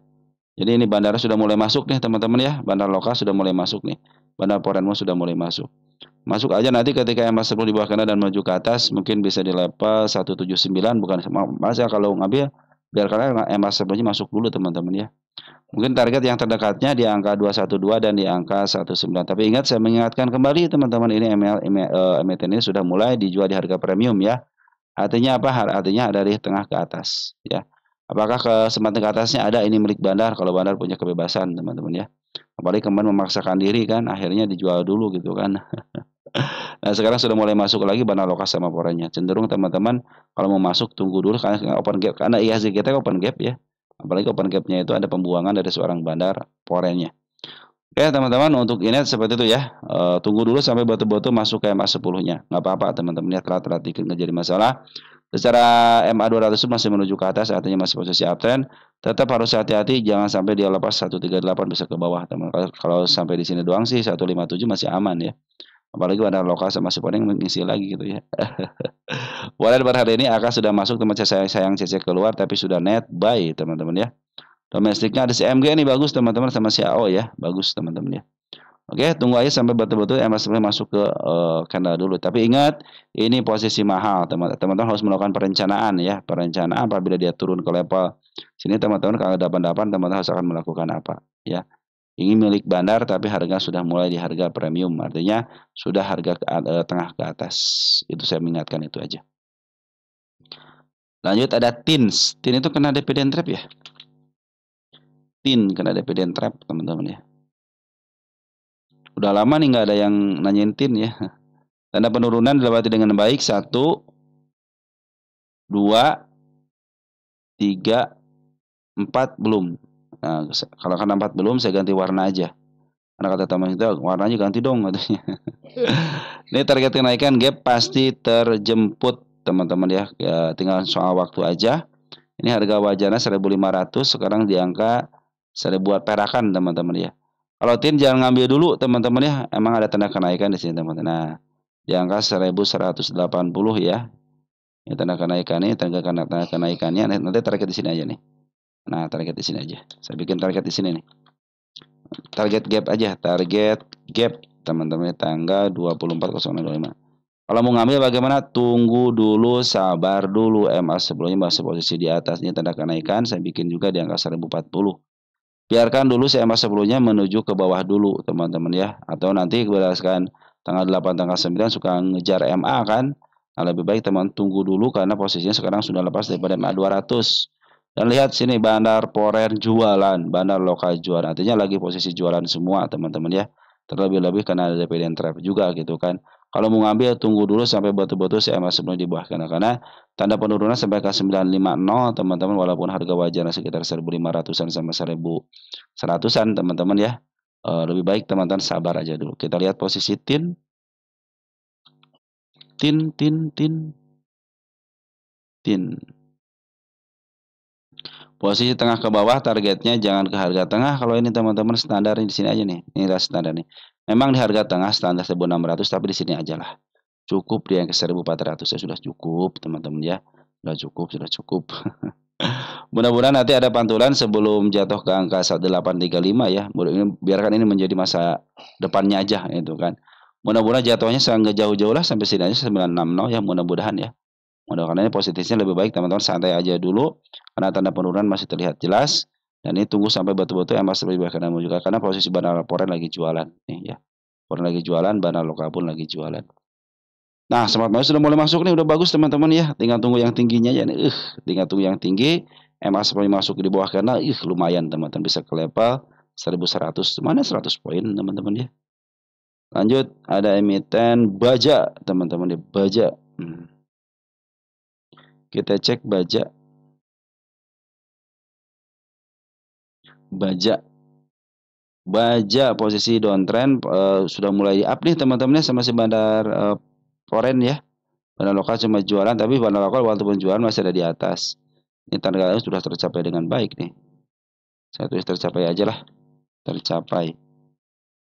Jadi ini bandara sudah mulai masuk nih, teman-teman ya. Bandar lokal sudah mulai masuk nih. Bandar Porenmo sudah mulai masuk. Masuk aja nanti ketika MA 10 di bawah kanan dan menuju ke atas mungkin bisa di level 179 bukan Mas ya kalau ngambil biar karena MA 10-nya masuk dulu teman-teman ya. Mungkin target yang terdekatnya di angka 212 dan di angka 19. Tapi ingat saya mengingatkan kembali teman-teman ini emiten ini sudah mulai dijual di harga premium ya. Artinya apa? Artinya dari tengah ke atas ya. Apakah kesempatan ke atasnya ada ini milik bandar kalau bandar punya kebebasan teman-teman ya. Apalagi kemarin memaksakan diri kan akhirnya dijual dulu gitu kan. Nah, sekarang sudah mulai masuk lagi bandar lokal sama porennya. Cenderung teman-teman kalau mau masuk tunggu dulu karena open gap karena IHSG kita open gap ya. Apalagi open gap-nya itu ada pembuangan dari seorang bandar porennya. Oke, teman-teman untuk ini seperti itu ya. Tunggu dulu sampai betul-betul masuk ke MA 10-nya. Nggak apa-apa teman-teman ya, telat-telat dikit nggak jadi masalah. Secara MA 200 masih menuju ke atas, artinya masih posisi uptrend. Tetap harus hati-hati, jangan sampai dia lepas 138 bisa ke bawah teman. Kalau sampai di sini doang sih 157 masih aman ya. Apalagi bandar lokal sama si Podeng mengisi lagi gitu ya. Wallet per hari ini akan sudah masuk teman sayang CC keluar tapi sudah net buy teman-teman ya. Domestiknya ada si MG nih bagus teman-teman sama si AO ya. Bagus teman-teman ya. Oke, tunggu aja sampai betul-betul MA masuk ke candle dulu. Tapi ingat, ini posisi mahal, teman-teman harus melakukan perencanaan ya. Perencanaan apabila dia turun ke level sini teman-teman kalau dapat teman-teman harus akan melakukan apa ya. Ini milik bandar tapi harga sudah mulai di harga premium. Artinya sudah harga tengah ke atas. Itu saya mengingatkan itu aja. Lanjut ada TINS. TIN itu kena dividend trap ya. TIN kena dividend trap teman-teman ya. Udah lama nih nggak ada yang nanyain TIN ya. Tanda penurunan dilewati dengan baik. 1, 2, 3, 4 belum. Nah, kalau karena 4 belum, saya ganti warna aja. Karena kata teman kita, warnanya ganti dong katanya. Ini target kenaikan gap pasti terjemput teman-teman ya. Ya, tinggal soal waktu aja. Ini harga wajarnya 1.500, sekarang di angka 1.000 perakan teman-teman ya. Kalau tin jangan ngambil dulu teman-teman ya. Emang ada tanda kenaikan di sini teman-teman. Nah, di angka 1.180 ya. Ini tanda kenaikannya, tanda kenaikannya nanti target di sini aja nih. Nah, target di sini aja. Saya bikin target di sini nih. Target gap aja, target gap teman-teman tanggal 24.05. Kalau mau ngambil bagaimana? Tunggu dulu, sabar dulu. MA sebelumnya masih posisi di atasnya tanda kenaikan. Saya bikin juga di angka 1.040. Biarkan dulu si MA sebelumnya menuju ke bawah dulu, teman-teman ya. Atau nanti berdasarkan tanggal 8, tanggal 9 suka ngejar MA kan. Nah, lebih baik teman tunggu dulu karena posisinya sekarang sudah lepas daripada MA 200. Dan lihat sini Bandar Porer jualan, Bandar Lokal jualan. Artinya lagi posisi jualan semua, teman-teman ya. Terlebih-lebih karena ada dividend trap juga gitu kan. Kalau mau ngambil tunggu dulu sampai betul-betul si MA sebelum di bawah karena tanda penurunan sampai ke 950 teman-teman, walaupun harga wajarnya sekitar 1.500-an sama 1.100-an teman-teman ya. Lebih baik teman-teman sabar aja dulu. Kita lihat posisi tin. Posisi tengah ke bawah targetnya jangan ke harga tengah. Kalau ini teman-teman standar di sini aja nih. Ini standar nih. Memang di harga tengah standar 1.600 tapi di sini aja lah. Cukup di yang ke 1.400 ya sudah cukup teman-teman ya. Sudah cukup. Mudah-mudahan nanti ada pantulan sebelum jatuh ke angka 1835 ya. Biarkan ini menjadi masa depannya aja itu kan. Mudah-mudahan jatuhnya sangat jauh-jauh lah sampai sini aja 960 ya, mudah-mudahan ya. Mudah-mudahan ini posisinya lebih baik teman-teman, santai aja dulu karena tanda penurunan masih terlihat jelas dan ini tunggu sampai betul-betul emas lebih baik karena posisi Bandar Poren lagi jualan nih ya. Poren lagi jualan, Bandar Lokal pun lagi jualan. Nah, smart money sudah mulai masuk nih, udah bagus teman-teman ya. Tinggal tunggu yang tingginya ya nih. Tinggal tunggu yang tinggi. Emas mulai masuk di bawah karena lumayan teman-teman bisa ke level 1.100. Mana 100 poin teman-teman ya. Lanjut ada emiten baja teman-teman ya, baja. Kita cek baja. Baja posisi downtrend sudah mulai up nih teman-teman sama si Bandar Foreign ya. Bandar lokal cuma jualan tapi bandar lokal walaupun jualan masih ada di atas. Ini tanda sudah tercapai dengan baik nih. Saya tulis tercapai aja lah. Tercapai.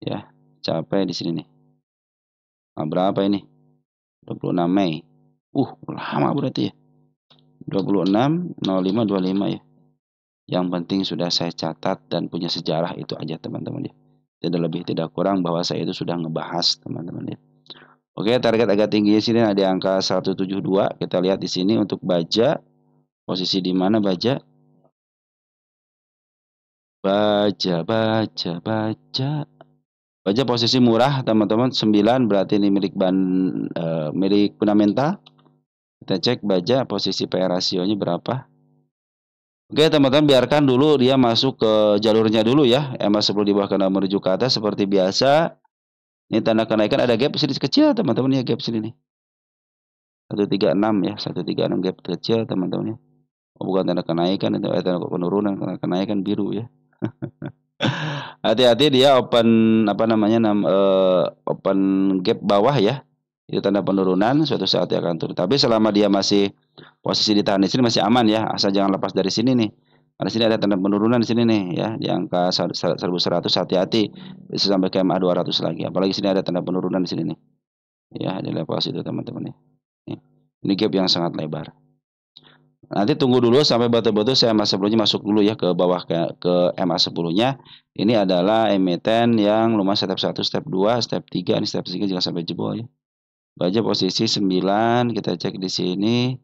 Ya, capai di sini nih. Nah, berapa ini? 26 Mei. Lama berarti ya. 26.05.25 ya. Yang penting sudah saya catat dan punya sejarah itu aja teman-teman ya. Tidak lebih tidak kurang bahwa saya itu sudah ngebahas teman-teman ya. Oke, target agak tinggi di sini ada di angka 172. Kita lihat di sini untuk baja. Posisi di mana baja? Baja posisi murah teman-teman 9 berarti ini milik fundamental. Kita cek baja posisi PE rasionya berapa. Oke teman-teman, biarkan dulu dia masuk ke jalurnya dulu ya. EMA sebelum di bawah karena menuju ke atas seperti biasa. Ini tanda kenaikan ada gap sedikit kecil teman-teman ya, gap sini nih. 136 ya, 136 gap kecil teman-teman ya. Bukan tanda kenaikan, itu tanda penurunan, karena kenaikan biru ya. Hati-hati dia open open gap bawah ya. Itu tanda penurunan, suatu saat dia akan turun. Tapi selama dia masih posisi ditahan di sini masih aman ya, asal jangan lepas dari sini nih. Karena sini ada tanda penurunan di sini nih ya, di angka 1.100, hati-hati bisa sampai ke MA 200 lagi. Apalagi sini ada tanda penurunan di sini nih. Ya, di level situ teman-teman ya. Ini gap yang sangat lebar. Nanti tunggu dulu sampai betul-betul saya sebelumnya masuk dulu ya ke bawah ke MA 10-nya. Ini adalah emiten yang lumayan step 1, step 2, step 3, ini step 3 jangan sampai jebol ya. Baja posisi 9, kita cek di sini.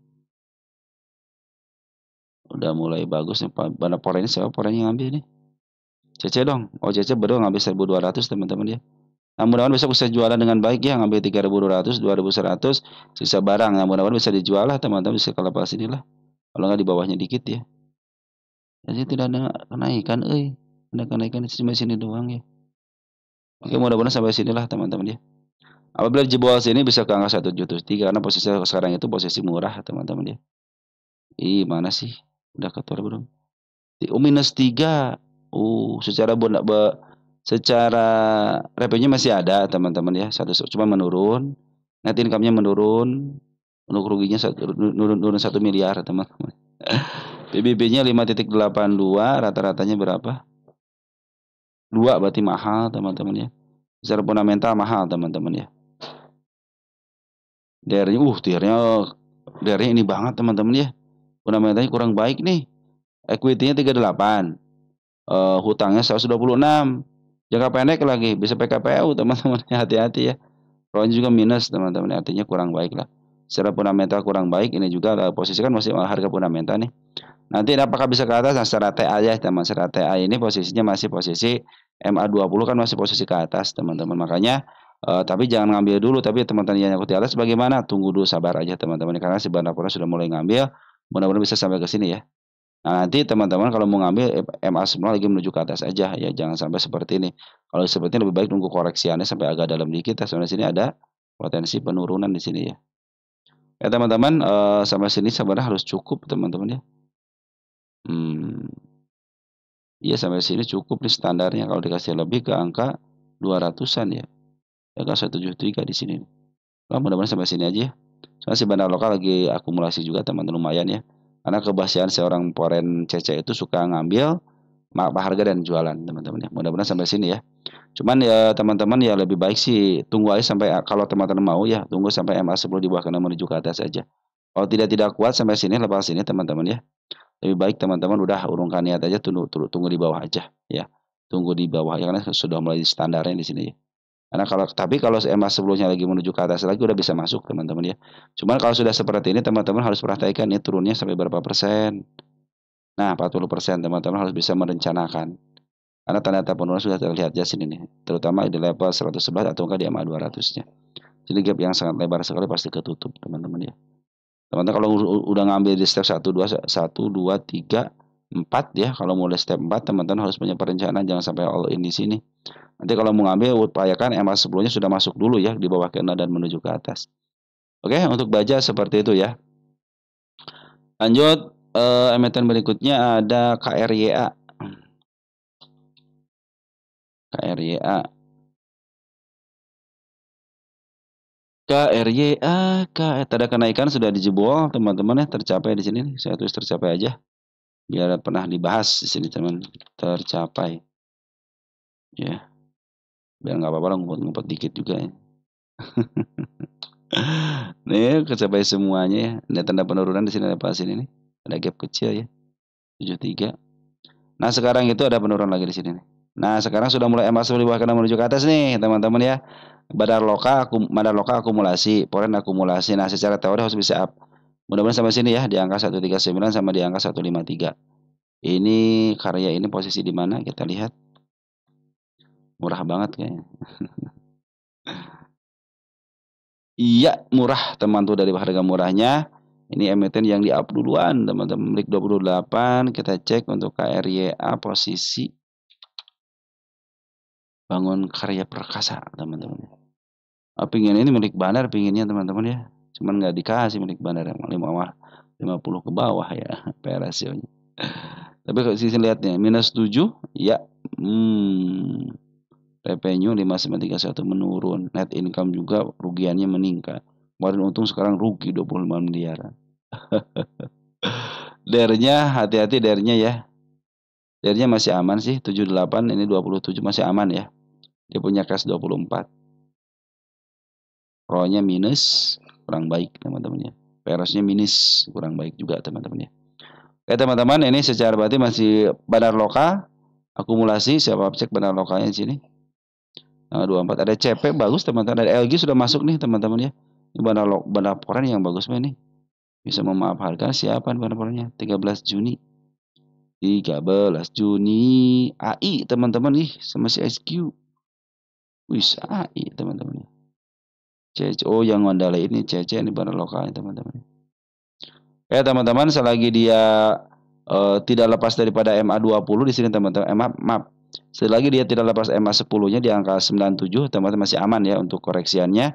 Udah mulai bagus nih. Bandar Poren ini siapa porennya ngambil nih? Cece dong. Oh, Cece baru ngambil 1.200 teman-teman ya. Nah, mudah-mudahan besok bisa jualan dengan baik ya, ngambil 3.200, 2.100, sisa barang. Nah, mudah-mudahan bisa dijual lah teman-teman, bisa kalau pas inilah. Kalau nggak di bawahnya dikit ya. Jadi tidak ada kenaikan, ada kenaikan cuma sini doang ya. Oke, mudah-mudahan sampai sinilah teman-teman ya. Apabila jebol sini bisa ke angka 173 karena posisi sekarang itu posisi murah teman-teman ya. Mana sih? Udah keluar belum? Minus 3. Secara revenue masih ada teman-teman ya. Cuma menurun. Net income-nya menurun. Untuk ruginya nurun 1 miliar teman-teman. PBB-nya 5.82, rata-ratanya berapa? 2 berarti mahal teman-teman ya. Secara fundamental mahal teman-teman ya. DR-nya ini banget teman-teman ya. Fundamentalnya kurang baik nih. Equity-nya 38. Hutangnya 126. Jangka pendek lagi bisa PKPU teman-teman. Hati-hati ya. ROE juga minus teman-teman. Artinya kurang baik lah. Secara fundamental kurang baik. Ini juga posisi kan masih harga fundamental nih. Nanti apakah bisa ke atas? Nah, secara TA ya teman. Secara TA ini posisinya masih posisi MA20 kan masih posisi ke atas teman-teman. Makanya tapi jangan ngambil dulu. Tapi teman-teman yang ikut di atas bagaimana? Tunggu dulu, sabar aja teman-teman. Karena si Bandar sudah mulai ngambil. Mudah-mudahan bisa sampai ke sini ya. Nah, nanti teman-teman kalau mau ngambil MA semua lagi menuju ke atas aja ya. Jangan sampai seperti ini. Kalau seperti ini lebih baik nunggu koreksiannya sampai agak dalam dikit. Soalnya sini ada potensi penurunan di sini ya. Ya teman-teman, sampai sini sebenarnya harus cukup teman-teman ya. Iya sampai sini cukup nih standarnya. Kalau dikasih lebih ke angka 200-an ya. Angka 173 di sini. Nah, mudah-mudahan sampai sini aja ya. Soalnya si bandar lokal lagi akumulasi juga teman-teman lumayan ya. Karena kebiasaan seorang foreign CC itu suka ngambil harga dan jualan teman-teman ya. Mudah-mudahan sampai sini ya. Cuman ya teman-teman ya lebih baik sih tunggu aja sampai kalau teman-teman mau ya tunggu sampai MA10 di bawah karena menuju ke atas aja. Kalau tidak kuat sampai sini lepas sini teman-teman ya. Lebih baik teman-teman udah urungkan niat aja tunggu di bawah aja ya. Tunggu di bawah ya karena sudah mulai standarnya di sini ya. Karena kalau MA sebelumnya lagi menuju ke atas lagi udah bisa masuk teman-teman ya. Cuman kalau sudah seperti ini teman-teman harus perhatikan ini turunnya sampai berapa persen. Nah 40% teman-teman harus bisa merencanakan. Karena tanda-tanda penurunan sudah terlihat di sini nih. Terutama di level 111 atau enggak di MA 200-nya. Jadi gap yang sangat lebar sekali pasti ketutup teman-teman ya. Teman-teman kalau udah ngambil di step 1, 2, 1, 2, 3, 4 ya. Kalau mulai step 4 teman-teman harus punya perencanaan jangan sampai all in di sini. Nanti kalau mau ngambil upayakan MA sebelumnya sudah masuk dulu ya di bawah kena dan menuju ke atas. Oke, untuk baja seperti itu ya. Lanjut emiten berikutnya ada KRYA. KRYA. Tanda kenaikan sudah dijebol teman-teman ya, tercapai di sini. Saya tulis tercapai aja. Biar pernah dibahas di sini teman. Tercapai. Ya. Biar nggak apa-apa lah ngumpet-ngumpet dikit juga ya. Nih kecapai semuanya ya. Ada tanda penurunan di sini ada pas ini nih. Ada gap kecil ya. 73. Nah, sekarang itu ada penurunan lagi di sini nih. Nah, sekarang sudah mulai masuk di bawah karena menuju ke atas nih, teman-teman ya. Bandar lokal akumulasi, foreign akumulasi. Nah, secara teori harus bisa up. Mudah-mudahan sampai sini ya di angka 139 sama di angka 153. Ini karya ini posisi di mana? Kita lihat. Murah banget kayaknya. Iya, murah teman tuh dari harga murahnya. Ini emiten yang di up duluan, teman-teman. Milik 28, kita cek untuk KRYA posisi Bangun Karya Perkasa, teman-teman. Pingin ini milik Bandar, pinginnya teman-teman ya. Cuman nggak dikasih milik Bandar yang 50 ke bawah ya PR rasionya. Tapi kalau sisi lihatnya minus 7 ya. Revenue 5931 menurun. Net income juga rugiannya meningkat. Kemarin untung sekarang rugi 25 miliar. DER-nya hati-hati DER-nya ya. DER-nya masih aman sih 78 ini 27 masih aman ya. Dia punya cash 24. ROE-nya minus, kurang baik teman-teman ya. PRS-nya minus, kurang baik juga teman-teman ya. Oke teman-teman, ini secara berarti masih bandar lokal akumulasi. Siapa cek bandar lokalnya di sini? Nah, 24 ada CP bagus teman-teman. Ada LG sudah masuk nih teman-teman ya. Ini bandar foreign yang bagus nih. Bisa memaafkan siapa bandar-foreignnya? 13 Juni. 13 Juni AI teman-teman nih sama si SQ. Wis AI teman-teman. Oh yang Mandala ini CC ini bandar lokalnya teman-teman. Ya teman-teman selagi dia tidak lepas daripada MA20 di sini teman-teman. Maaf Selagi dia tidak lepas EMA 10-nya di angka 97, teman-teman masih aman ya untuk koreksiannya.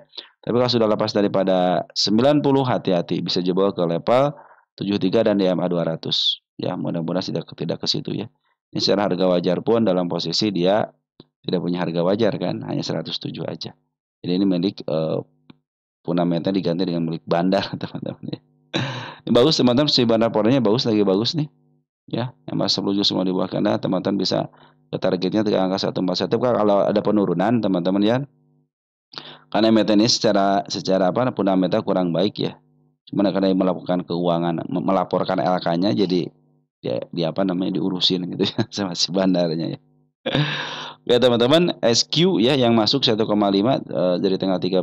Tapi kalau sudah lepas daripada 90, hati-hati, bisa jebol ke level 73 dan di EMA 200. Ya, mudah-mudahan tidak ke situ ya. Ini secara harga wajar pun dalam posisi dia tidak punya harga wajar kan, hanya 107 aja. Jadi ini milik fundamental diganti dengan milik bandar, teman-teman ya. Ini bagus teman-teman, si bandar polanya bagus, lagi bagus nih. Ya, yang masuk menuju semua di bawah karena teman-teman bisa ke targetnya ke angka 141. Kalau ada penurunan teman-teman ya. Karena emiten ini secara apa fundamental kurang baik ya. Cuman karena melakukan keuangan, melaporkan LK-nya jadi dia apa namanya diurusin gitu ya sama si bandarnya ya. Ya teman-teman, SQ ya yang masuk 1,5 dari tanggal 13.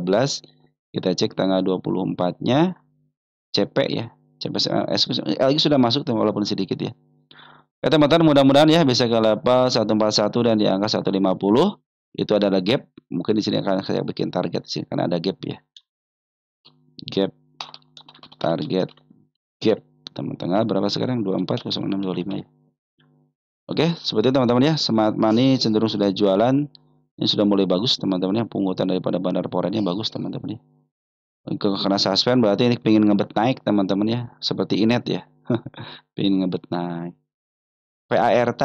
Kita cek tanggal 24-nya CP ya. CP lagi sudah masuk walaupun sedikit ya. Ya teman-teman, mudah-mudahan ya bisa ke level 141 dan di angka 150. Itu adalah gap. Mungkin di sini akan saya bikin target di sini karena ada gap ya. Gap target gap tengah berapa sekarang? 240625 ya. Oke, seperti itu teman-teman ya. Smart Money cenderung sudah jualan. Ini sudah mulai bagus teman-teman ya. Pungutan daripada bandar porennya bagus teman-teman ya. Karena suspend berarti ini pengen ngebet naik teman-teman ya. Seperti Inet ya. Pengen ngebet naik. PART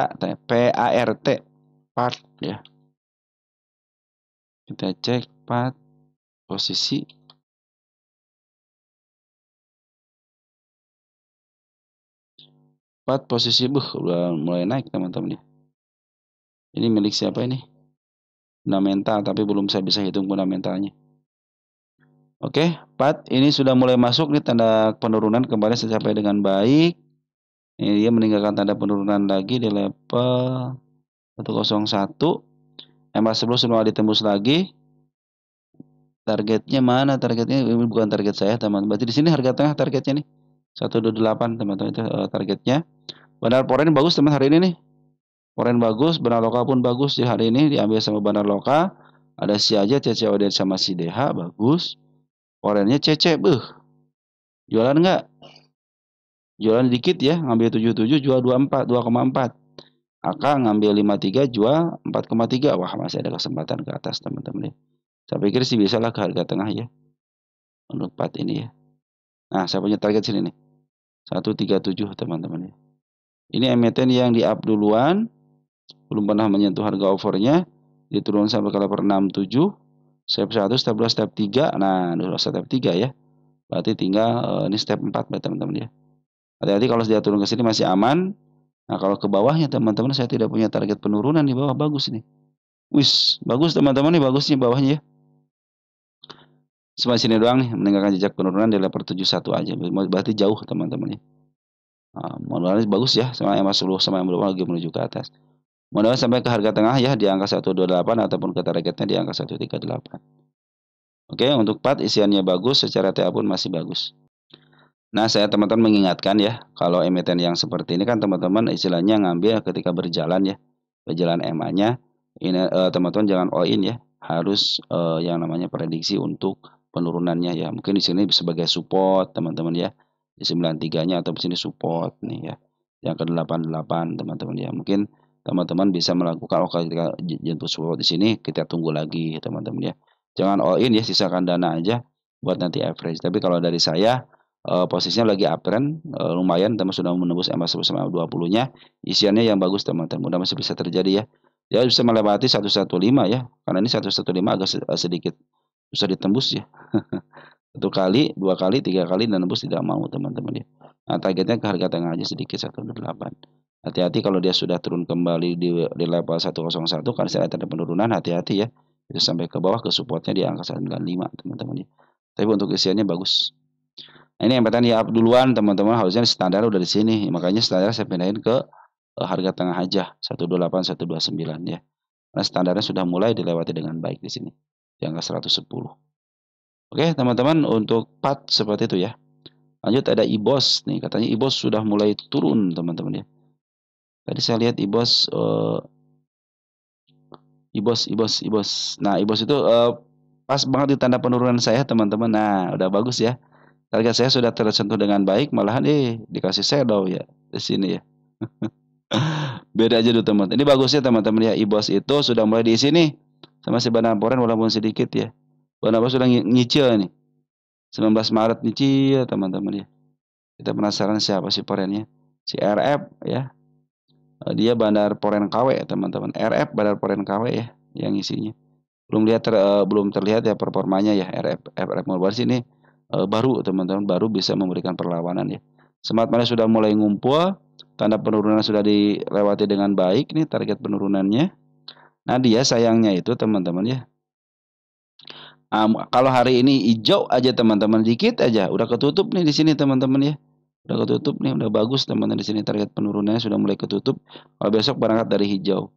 part ya. Kita cek part posisi udah mulai naik teman-teman ya. Ini milik siapa ini? Fundamental tapi belum saya bisa hitung fundamentalnya. Oke, part ini sudah mulai masuk nih tanda penurunan kembali tercapai dengan baik. Ini dia meninggalkan tanda penurunan lagi di level 101. EMA 10 semua ditembus lagi. Targetnya mana? Targetnya ini bukan target saya, teman. Berarti di sini harga tengah targetnya nih. 128 teman-teman itu targetnya. Bandar poren bagus teman hari ini nih. Poren bagus, bandar lokal pun bagus di hari ini diambil sama bandar lokal. Ada si aja CCOD sama si DH bagus. Porennya CC, jualan enggak? Jualan dikit ya, ngambil 77 jual 24, 2,4. AK ngambil 53 jual 4,3. Wah, masih ada kesempatan ke atas teman-teman ya. Saya pikir sih bisa lah ke harga tengah ya. Untuk part ini ya. Nah, saya punya target sini nih. 137 teman-teman ya. Ini emiten yang di up duluan, belum pernah menyentuh harga overnya, diturun sampai ke level 67, step 1, step 2, step 3. Nah, step 3 ya. Berarti tinggal ini step 4 ya teman-teman ya. Hati-hati kalau dia turun ke sini masih aman. Nah, kalau ke bawahnya teman-teman saya tidak punya target penurunan di bawah, bagus nih. Wis, bagus teman-teman nih, bagus nih bawahnya ya. Cuma sini doang nih meninggalkan jejak penurunan di level 71 aja. Berarti jauh teman-teman ya. Nah, mudah-mudahan bagus ya sama EMA 10 sama yang belum lagi menuju ke atas. Mudah-mudahan sampai ke harga tengah ya di angka 128 ataupun ke targetnya di angka 138. Oke, untuk part isiannya bagus, secara TA pun masih bagus. Nah, saya teman-teman mengingatkan ya, kalau emiten yang seperti ini kan teman-teman istilahnya ngambil ketika berjalan ya, berjalan EMA-nya, ini teman-teman jangan all in ya, harus yang namanya prediksi untuk penurunannya ya. Mungkin di sini sebagai support teman-teman ya, di 93-nya atau di sini support nih ya, yang ke 88 teman-teman ya. Mungkin teman-teman bisa melakukan kalau ketika jemput support di sini, kita tunggu lagi teman-teman ya. Jangan all in ya, sisakan dana aja buat nanti average. Tapi kalau dari saya posisinya lagi uptrend lumayan teman sudah menembus EMA 10 sama 20-nya, isiannya yang bagus teman-teman, mudah masih bisa terjadi ya. Dia bisa melewati 115 ya, karena ini 115 agak sedikit susah ditembus ya. 1 kali, 2 kali, 3 kali dan nembus tidak mau teman-teman ya. Nah, targetnya ke harga tengah aja sedikit 108. Hati-hati kalau dia sudah turun kembali di level 101 karena saya ada penurunan, hati-hati ya. Itu sampai ke bawah ke supportnya di angka 95 teman-teman ya. Tapi untuk isiannya bagus. Nah, ini emiten ya up duluan teman-teman, harusnya standar udah di sini. Makanya standar saya pindahin ke harga tengah aja 128 129 ya. Karena standarnya sudah mulai dilewati dengan baik di sini. Di angka 110. Oke, teman-teman untuk part seperti itu ya. Lanjut ada IBOS nih, katanya IBOS sudah mulai turun teman-teman ya. Tadi saya lihat IBOS IBOS. Nah, IBOS itu pas banget di tanda penurunan saya teman-teman. Nah, udah bagus ya. Target saya sudah tersentuh dengan baik, malahan dikasih shadow ya di sini ya. Beda aja tuh teman. Ini bagusnya teman-teman ya, IBOS itu sudah mulai diisi nih sama si Bandar Poren walaupun sedikit ya. Bandar Poren sudah nyicil nih. 19 Maret nyicil teman-teman ya. Kita penasaran siapa sih porennya? Si RF ya. Dia Bandar Poren KW teman-teman. RF Bandar Poren KW ya yang isinya. Belum terlihat ya performanya ya RF Mobile sini baru teman-teman, baru bisa memberikan perlawanan ya. Smart Money sudah mulai ngumpul, tanda penurunan sudah dilewati dengan baik nih target penurunannya. Nah, dia sayangnya itu teman-teman ya. Kalau hari ini hijau aja teman-teman, dikit aja udah ketutup nih di sini teman-teman ya. Udah ketutup nih, udah bagus teman-teman di sini target penurunannya sudah mulai ketutup. Kalau besok berangkat dari hijau.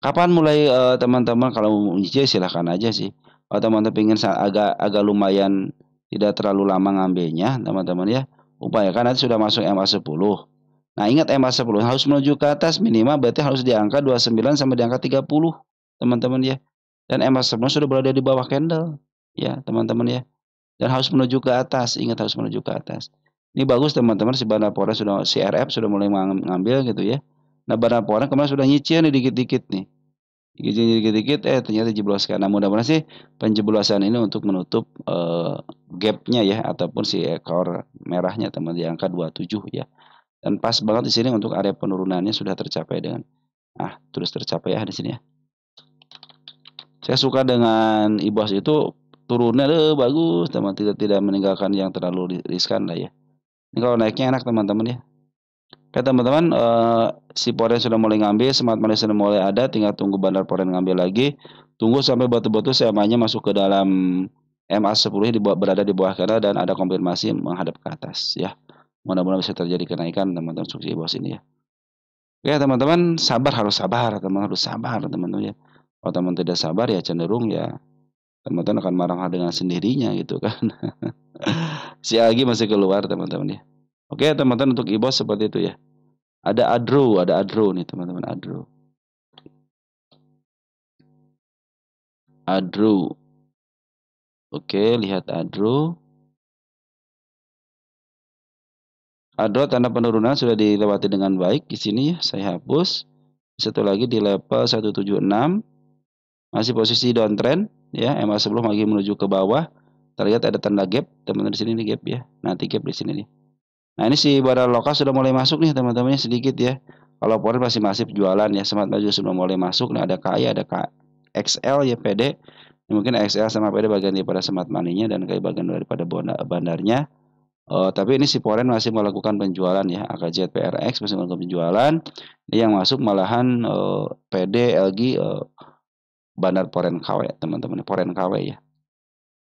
Kapan mulai teman-teman kalau mau nyicil silahkan aja sih. Kalau teman-teman pengen agak agak lumayan tidak terlalu lama ngambilnya, teman-teman ya. Upayakan nanti sudah masuk MA10. Nah, ingat MA10 harus menuju ke atas minimal berarti harus di angka 29 sampai di angka 30, teman-teman ya. Dan MA10 sudah berada di bawah candle, ya, teman-teman ya. Dan harus menuju ke atas, ingat harus menuju ke atas. Ini bagus teman-teman si Bandar Poren sudah si RF sudah mulai mengambil gitu ya. Nah, Bandar Poren kemarin sudah nyicil nih dikit-dikit nih. Dikit-dikit ternyata jebloskan. Nah, mudah-mudahan sih penjeblosan ini untuk menutup gapnya ya ataupun si ekor merahnya teman di angka 27 ya. Dan pas banget di sini untuk area penurunannya sudah tercapai dengan terus tercapai ya di sini ya. Saya suka dengan IBOS itu turunnya bagus teman, tidak meninggalkan yang terlalu riskan lah ya. Ini kalau naiknya enak teman-teman ya. Oke teman-teman, si Poren sudah mulai ngambil, Smart Money sudah mulai ada, tinggal tunggu Bandar Poren ngambil lagi. Tunggu sampai batu-batu CMA-nya masuk ke dalam MA10 berada di bawah kanan dan ada konfirmasi menghadap ke atas ya. Mudah-mudahan bisa terjadi kenaikan teman-teman suksi bos ini ya. Oke teman-teman, harus sabar, teman harus sabar teman-teman ya. Kalau teman tidak sabar ya cenderung ya teman-teman akan marah dengan sendirinya gitu kan. Si Agi masih keluar teman-teman ya. Oke teman-teman, untuk IBOS seperti itu ya. Ada Adro nih teman-teman, Adro. Oke, lihat Adro. Adro tanda penurunan sudah dilewati dengan baik di sini ya. Saya hapus. Satu lagi di level 176. Masih posisi downtrend ya. MA10 lagi menuju ke bawah. Terlihat ada tanda gap, teman-teman di sini nih gap ya. Nanti gap di sini nih. Nah, ini si Bandar Lokal sudah mulai masuk nih teman-teman sedikit ya. Kalau Poren masih masif jualan ya. Smart Money sudah mulai masuk. Nah, ada KAI, ada XL ya PD. Mungkin XL sama PD bagian daripada Smart Money-nya dan kayak bagian daripada bandarnya. Tapi ini si Poren masih melakukan penjualan ya. AKZ PRX masih melakukan penjualan. Ini yang masuk malahan PD, LG, Bandar Poren KW teman-teman. Poren KW ya.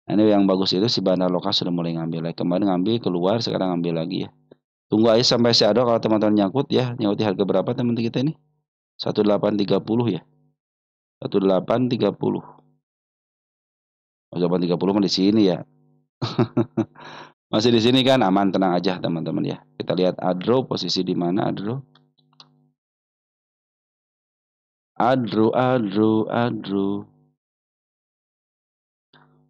Nah, ini yang bagus itu si Bandar Lokal sudah mulai ngambil lagi. Kemarin ngambil keluar, sekarang ngambil lagi ya. Tunggu aja sampai si Ado kalau teman-teman nyangkut ya. Nyangkut di harga berapa teman-teman kita ini? 1830 ya. 1830. 1830 mah di sini ya. Masih di sini kan aman, tenang aja teman-teman ya. Kita lihat Adro posisi di mana Adro? Adro.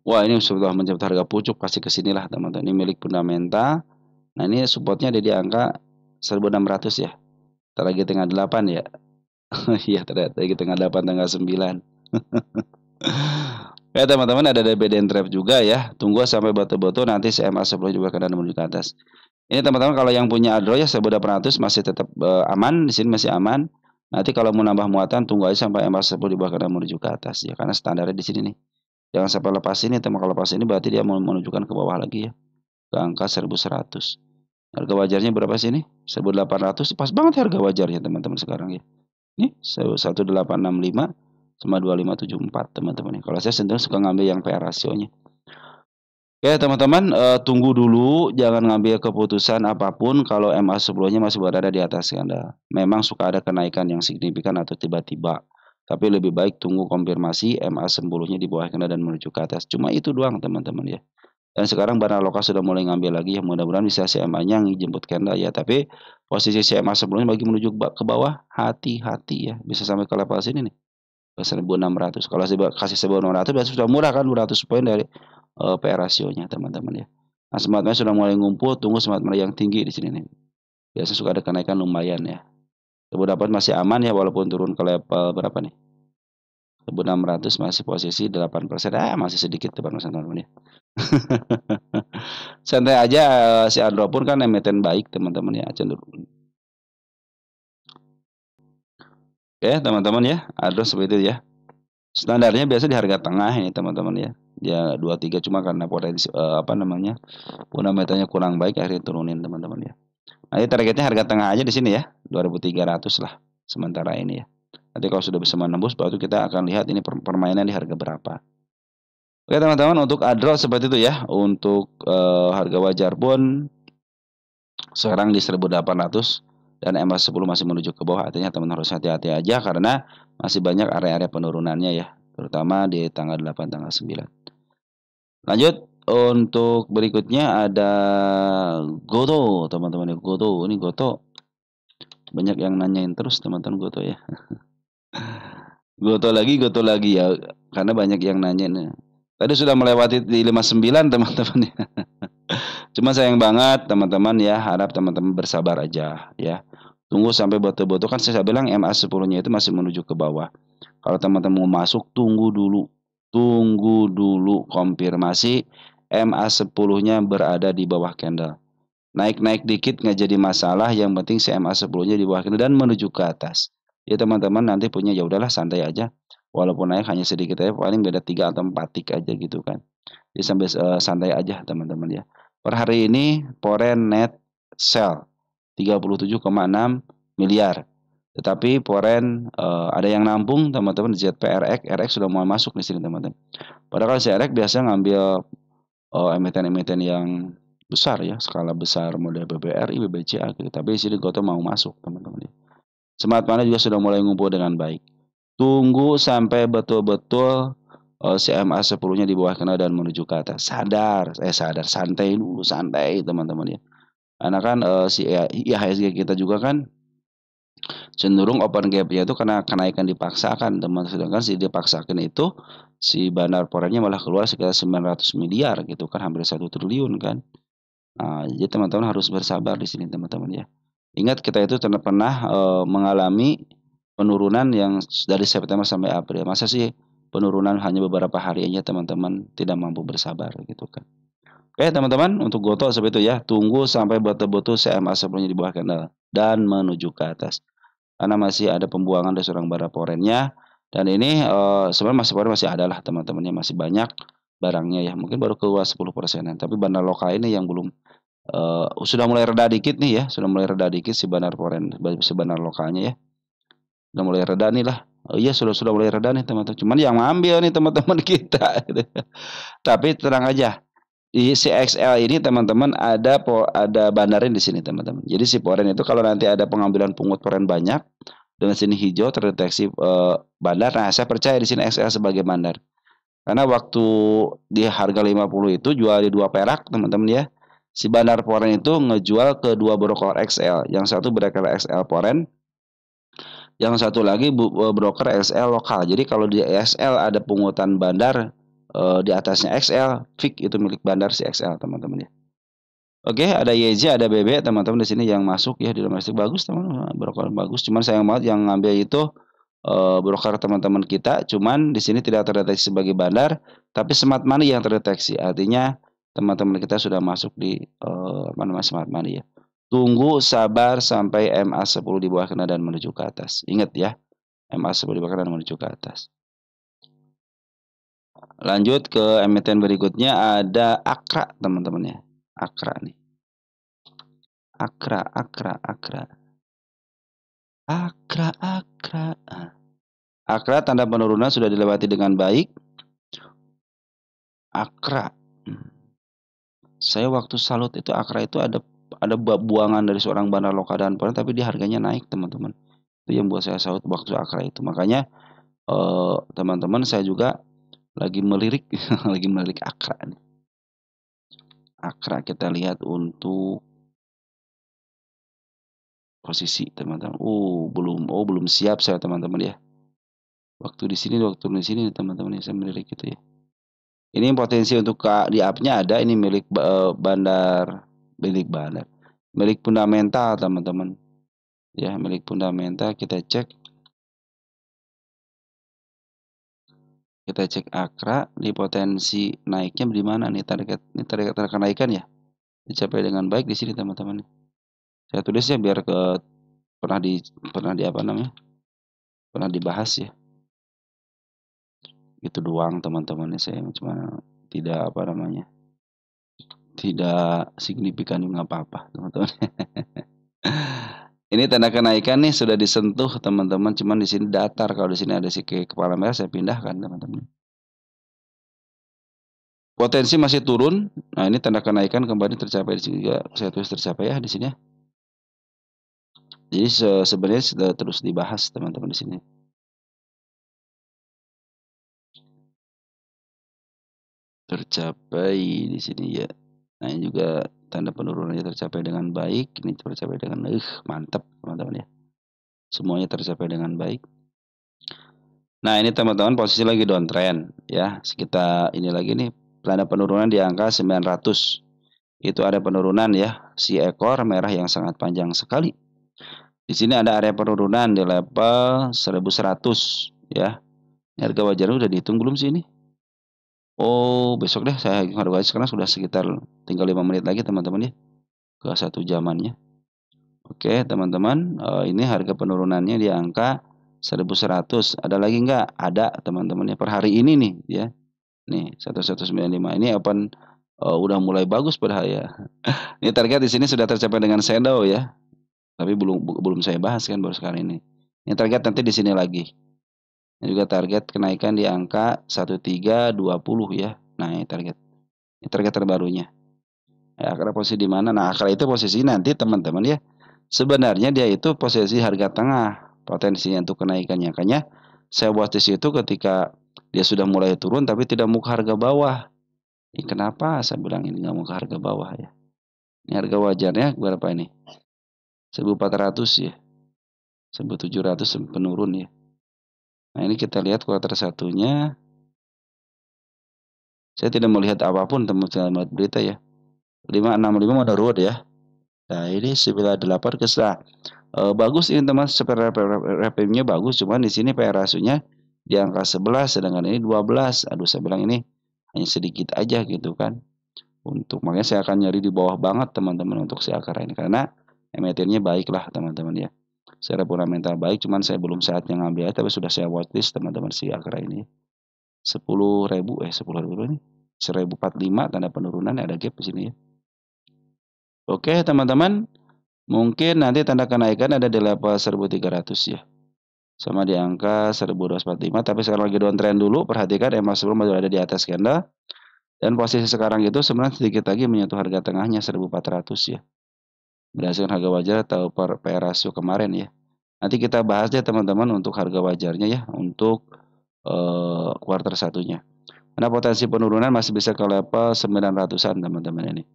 Wah, ini sudah mencapai harga pucuk, pasti ke sinilah teman-teman. Ini milik fundamental. Nah, ini supportnya ada di angka 1600 ya. Target tengah 8 ya. Iya, target tengah 8 tanggal 9. Ya teman-teman, ada dividend trap juga ya. Tunggu sampai batu-batu nanti CMA10 juga kena menuju ke atas. Ini teman-teman kalau yang punya Adro ya 1800 masih tetap aman, di sini masih aman. Nanti kalau mau nambah muatan tunggu aja sampai MA10 di bawah kena menuju ke atas ya, karena standarnya di sini nih. Jangan sampai lepas ini, teman, kalau lepas ini berarti dia mau menunjukkan ke bawah lagi ya. Ke angka 1100. Harga wajarnya berapa sih ini? 1800, pas banget harga wajarnya teman-teman sekarang ya. Nih 1865 sama 2574 teman-teman. Kalau saya cenderung suka ngambil yang PR rasionya. Oke teman-teman, tunggu dulu, jangan ngambil keputusan apapun kalau MA sebelumnya masih berada di atas Anda. Memang suka ada kenaikan yang signifikan atau tiba-tiba. Tapi lebih baik tunggu konfirmasi MA sebelumnya di bawah Anda dan menuju ke atas. Cuma itu doang teman-teman ya. Dan sekarang Bandar Lokal sudah mulai ngambil lagi ya, mudah-mudahan bisa CMA-nya jemput candle ya. Tapi posisi CMA sebelumnya bagi menuju ke bawah, hati-hati ya. Bisa sampai ke level sini nih. 1600. Kalau saya kasih 1600 berarti sudah murah kan, 200 poin dari PR rasionya teman-teman ya. Nah, Smart Money sudah mulai ngumpul, tunggu Smart Money yang tinggi di sini nih. Biasanya suka ada kenaikan lumayan ya. 1800 masih aman ya walaupun turun ke level berapa nih? 1600 masih posisi 8%. Masih sedikit teman-teman ya. Santai aja, si Andro pun kan emiten baik teman-teman ya cenderung. Oke teman-teman ya, Andro seperti itu ya. Standarnya biasa di harga tengah ini teman-teman ya. Dia 23 cuma karena potensi apa namanya? Fundamentalnya kurang baik akhirnya turunin teman-teman ya. Nanti targetnya harga tengah aja di sini ya, 2300 lah sementara ini ya. Nanti kalau sudah bisa menembus baru kita akan lihat ini permainan di harga berapa. Oke teman-teman, untuk Adro seperti itu ya. Untuk harga wajar pun sekarang di 1800 dan MA10 masih menuju ke bawah. Artinya teman harus hati-hati aja karena masih banyak area-area penurunannya ya, terutama di tanggal 8 tanggal 9. Lanjut untuk berikutnya ada Goto teman-teman ya. Goto ini Goto banyak yang nanyain terus teman-teman Goto ya. Goto lagi ya karena banyak yang nanyain. Tadi sudah melewati di 59 teman-teman ya. Cuma sayang banget teman-teman ya, harap teman-teman bersabar aja ya. Tunggu sampai betul-betul kan saya bilang MA10-nya itu masih menuju ke bawah. Kalau teman-teman mau masuk tunggu dulu. Tunggu dulu konfirmasi MA10-nya berada di bawah candle. Naik-naik dikit nggak jadi masalah, yang penting si MA10-nya di bawah candle dan menuju ke atas. Ya teman-teman nanti punya ya udahlah santai aja. Walaupun naik hanya sedikit aja paling beda 3 atau 4 tik aja gitu kan. Jadi sampai santai aja teman-teman ya. Per hari ini foreign net sell 37,6 miliar. Tetapi foreign ada yang nampung teman-teman di ZPRX, RX sudah mulai masuk di sini teman-teman. Padahal si RX biasa ngambil emiten-emiten yang besar ya, skala besar model BBRI, BBCA gitu. Tapi di sini Goto mau masuk teman-teman. Smart Money juga sudah mulai ngumpul dengan baik. Tunggu sampai betul-betul CMA 10-nya di bawah kena dan menuju ke atas. Sadar, santai dulu, santai teman-teman ya. Karena kan si IHSG kita juga kan cenderung open gap-nya itu karena kenaikan dipaksakan teman. Sedangkan si dipaksakan itu si bandar foreign-nya malah keluar sekitar 900 miliar gitu kan, hampir 1 triliun kan. Nah, jadi teman-teman harus bersabar di sini teman-teman ya. Ingat kita itu pernah mengalami penurunan yang dari September sampai April. Masa sih penurunan hanya beberapa hari aja teman-teman tidak mampu bersabar gitu kan. Oke teman-teman, untuk Goto seperti itu ya. Tunggu sampai betul-betul CMA sebelumnya di bawah candle dan menuju ke atas. Karena masih ada pembuangan dari seorang bara foreign-nya. Dan ini sebenarnya masih ada lah teman-temannya, masih banyak barangnya ya. Mungkin baru keluar 10%-an. Tapi bandar lokal ini yang belum sudah mulai reda dikit nih ya. Sudah mulai reda dikit si bandar foreign, si bandar lokalnya ya. Sudah mulai reda nih lah. Oh iya sudah mulai reda nih teman-teman. Cuman yang ngambil nih teman-teman kita. Tapi tenang aja. Di CXL ini teman-teman ada bandarin di sini teman-teman. Jadi si foreign itu kalau nanti ada pengambilan pungut foreign banyak dengan sini hijau terdeteksi bandar. Nah, saya percaya di sini XL sebagai bandar. Karena waktu di harga 50 itu jual di 2 perak teman-teman ya. Si bandar foreign itu ngejual ke 2 broker XL. Yang satu broker XL foreign, yang satu lagi broker XL lokal. Jadi kalau di XL ada pungutan bandar di atasnya XL, fix itu milik bandar si XL teman-teman ya. Oke, ada YJ, ada BB teman-teman di sini yang masuk ya di domestik bagus teman-teman, broker bagus. Cuman sayang banget yang ngambil itu broker teman-teman kita. Cuman di sini tidak terdeteksi sebagai bandar, tapi smart money yang terdeteksi. Artinya teman-teman kita sudah masuk di apa namanya smart money ya. Tunggu sabar sampai MA10 di bawah kena dan menuju ke atas. Ingat ya, MA10 di bawah kena dan menuju ke atas. Lanjut ke emiten berikutnya ada Akra teman-teman ya. Akra nih. Akra. Akra tanda penurunan sudah dilewati dengan baik. Akra. Saya waktu salut itu Akra itu ada buangan dari seorang bandar lokal dan foreign tapi dia harganya naik teman-teman. Itu yang buat saya salut waktu Akra itu. Makanya teman-teman saya juga lagi melirik lagi melirik Akra nih. Akra kita lihat untuk posisi teman-teman. Belum siap saya teman-teman ya. Waktu di sini teman-teman saya melirik gitu ya. Ini potensi untuk di up-nya ada, ini milik milik fundamental teman-teman. ya, milik fundamental. Kita cek akra di potensi naiknya di mana nih, target kenaikan ya, dicapai dengan baik di sini teman-teman. Saya tulis ya biar pernah di apa namanya, pernah dibahas ya. Itu doang teman-teman, saya cuma tidak apa namanya, tidak signifikan juga apa-apa teman-teman. Ini tanda kenaikan nih sudah disentuh teman-teman, cuman di sini datar. Kalau di sini ada si kepala merah, saya pindahkan teman-teman. Potensi masih turun. Nah, ini tanda kenaikan kembali tercapai di sini juga. Saya tulis tercapai ya di sini ya. Jadi sebenarnya sudah terus dibahas teman-teman di sini. Tercapai di sini ya. Nah, ini juga tanda penurunannya tercapai dengan baik. Ini tercapai dengan mantap teman-teman ya. Semuanya tercapai dengan baik. Nah, ini teman-teman posisi lagi downtrend ya. Sekitar ini lagi nih, tanda penurunan di angka 900. Itu ada penurunan ya, si ekor merah yang sangat panjang sekali. Di sini ada area penurunan di level 1100 ya. Ini harga wajarnya udah dihitung belum sih ini? Oh, besok deh saya harga wajar, sekarang sudah sekitar tinggal 5 menit lagi teman-teman ya, ke 1 jamannya. Oke teman-teman, ini harga penurunannya di angka 1100. Ada lagi nggak? Ada teman-teman ya, per hari ini nih ya. Nih 1195 ini open, udah mulai bagus padahal ya. Ini target di sini sudah tercapai dengan shadow ya. Tapi belum saya bahas kan baru sekarang ini. Ini target nanti di sini lagi. Ini juga target kenaikan di angka 1320 ya. Nah, ini target. Ini target terbarunya. Ya, akar posisi di mana? Nah, akar itu posisi nanti teman-teman ya. Sebenarnya dia itu posisi harga tengah, potensinya untuk kenaikannya. Makanya saya buat di situ ketika dia sudah mulai turun tapi tidak mau ke harga bawah. Ini kenapa saya bilang ini nggak mau ke harga bawah ya? Ini harga wajarnya berapa ini? 1400 ya. 1700 penurun ya. Nah, ini kita lihat kuartal satunya. Saya tidak melihat apapun teman-teman berita ya. 565 menurun ya. Nah, ini 98 ke bagus ini teman, RPM-nya bagus, cuman di sini PR ratio-nya di angka 11 sedangkan ini 12. Aduh, saya bilang ini hanya sedikit aja gitu kan. Makanya saya akan nyari di bawah banget teman-teman untuk si akar ini karena MAT-nya baik lah teman-teman ya. Secara fundamental baik, cuman saya belum saatnya ngambil tapi sudah saya watchlist teman-teman si akar ini. 10.000 ini 1045 tanda penurunan, ada gap di sini ya. Oke teman-teman, mungkin nanti tanda kenaikan ada di level 1300 ya, sama di angka 1245. Tapi sekarang lagi downtrend dulu, perhatikan EMA sebelum masih ada di atas candle dan posisi sekarang itu sebenarnya sedikit lagi menyentuh harga tengahnya 1400 ya, berdasarkan harga wajar atau PR ratio kemarin ya. Nanti kita bahas ya teman-teman untuk harga wajarnya ya untuk kuartal satunya. Karena potensi penurunan masih bisa ke level 900-an teman-teman ini.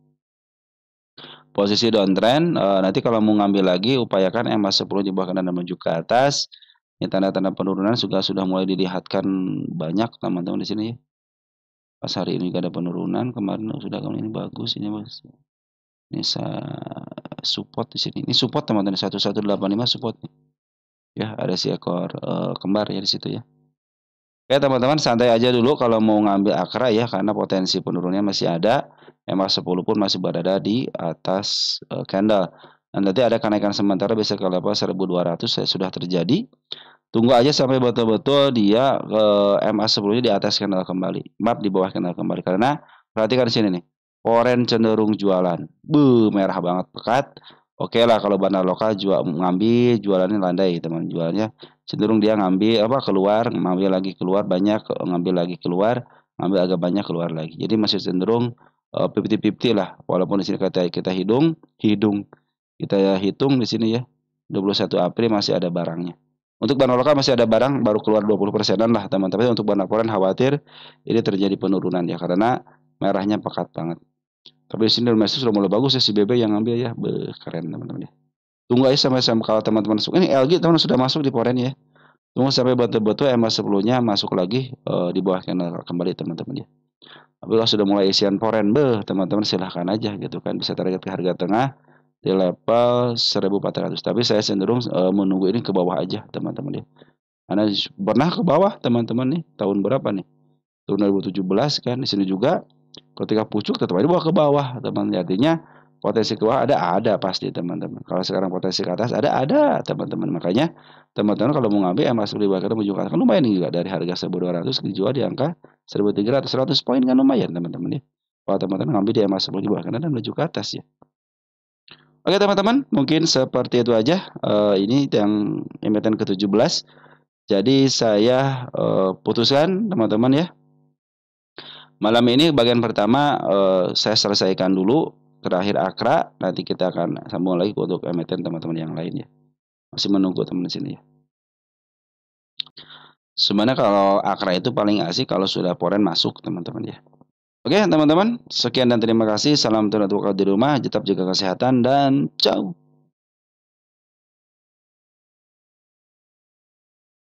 Posisi downtrend, nanti kalau mau ngambil lagi upayakan MA10 di bawah kanan dan menuju ke atas. Ini tanda-tanda penurunan sudah mulai dilihatkan banyak teman-teman di sini ya. Pas hari ini juga ada penurunan, kemarin sudah ini bagus ini Mas. Ini support di sini. Ini support teman-teman 1185 support nih. Ya, ada si ekor kembar ya di situ ya. Oke teman-teman, santai aja dulu kalau mau ngambil akra ya, karena potensi penurunannya masih ada. MA10 pun masih berada di atas candle. Dan nanti ada kenaikan sementara bisa ke level 1200 sudah terjadi. Tunggu aja sampai betul-betul dia ke MA10-nya di atas candle kembali. Maaf, di bawah candle kembali. Karena perhatikan di sini nih. Foreign cenderung jualan. Merah banget pekat. Oke lah kalau bandar lokal ngambil, jualannya landai teman, jualnya cenderung dia ngambil keluar, ngambil lagi keluar banyak, ngambil lagi keluar, ngambil agak banyak keluar lagi. Jadi masih cenderung 50-50 lah. Walaupun di sini kita kita hitung di sini ya. 21 April masih ada barangnya. Untuk bandar lokal masih ada barang baru keluar 20%-an lah teman-teman. Untuk bandar foreign khawatir ini terjadi penurunan ya karena merahnya pekat banget. Tapi di sini domestik sudah mulai bagus ya si BB yang ngambil ya. Keren teman-teman ya. Tunggu aja sampai kalau teman-teman masuk. Ini LG teman sudah masuk di foreign ya. Tunggu sampai betul-betul MA10-nya masuk lagi di bawah candle kembali teman-teman ya. Tapi kalau sudah mulai isian foreign teman-teman silahkan aja gitu kan, bisa target ke harga tengah di level 1400. Tapi saya cenderung menunggu ini ke bawah aja, teman-teman ya. Karena pernah ke bawah, teman-teman nih, tahun berapa nih? Tahun 2017 kan, di sini juga ketika pucuk tetap aja bawa ke bawah, teman. Artinya potensi ke bawah ada pasti, teman-teman. Kalau sekarang potensi ke atas ada, teman-teman. Makanya teman-teman kalau mau ngambil emas beli bakar menuju ke atas kan lumayan juga, dari harga 1.200 dijual di angka 1.300, 100 poin kan lumayan, teman-teman ya. Kalau teman-teman ngambil di emas beli bakar dan menuju ke atas ya. Oke teman-teman, mungkin seperti itu aja. Ini yang emiten ke-17. Jadi saya putuskan teman-teman ya. Malam ini bagian pertama saya selesaikan dulu, terakhir Akra, nanti kita akan sambung lagi untuk emiten teman-teman yang lain ya. Masih menunggu teman di sini ya. Sebenarnya kalau Akra itu paling asik kalau sudah foreign masuk teman-teman ya. Oke teman-teman, sekian dan terima kasih. Salam teratuh di rumah, tetap jaga kesehatan dan ciao.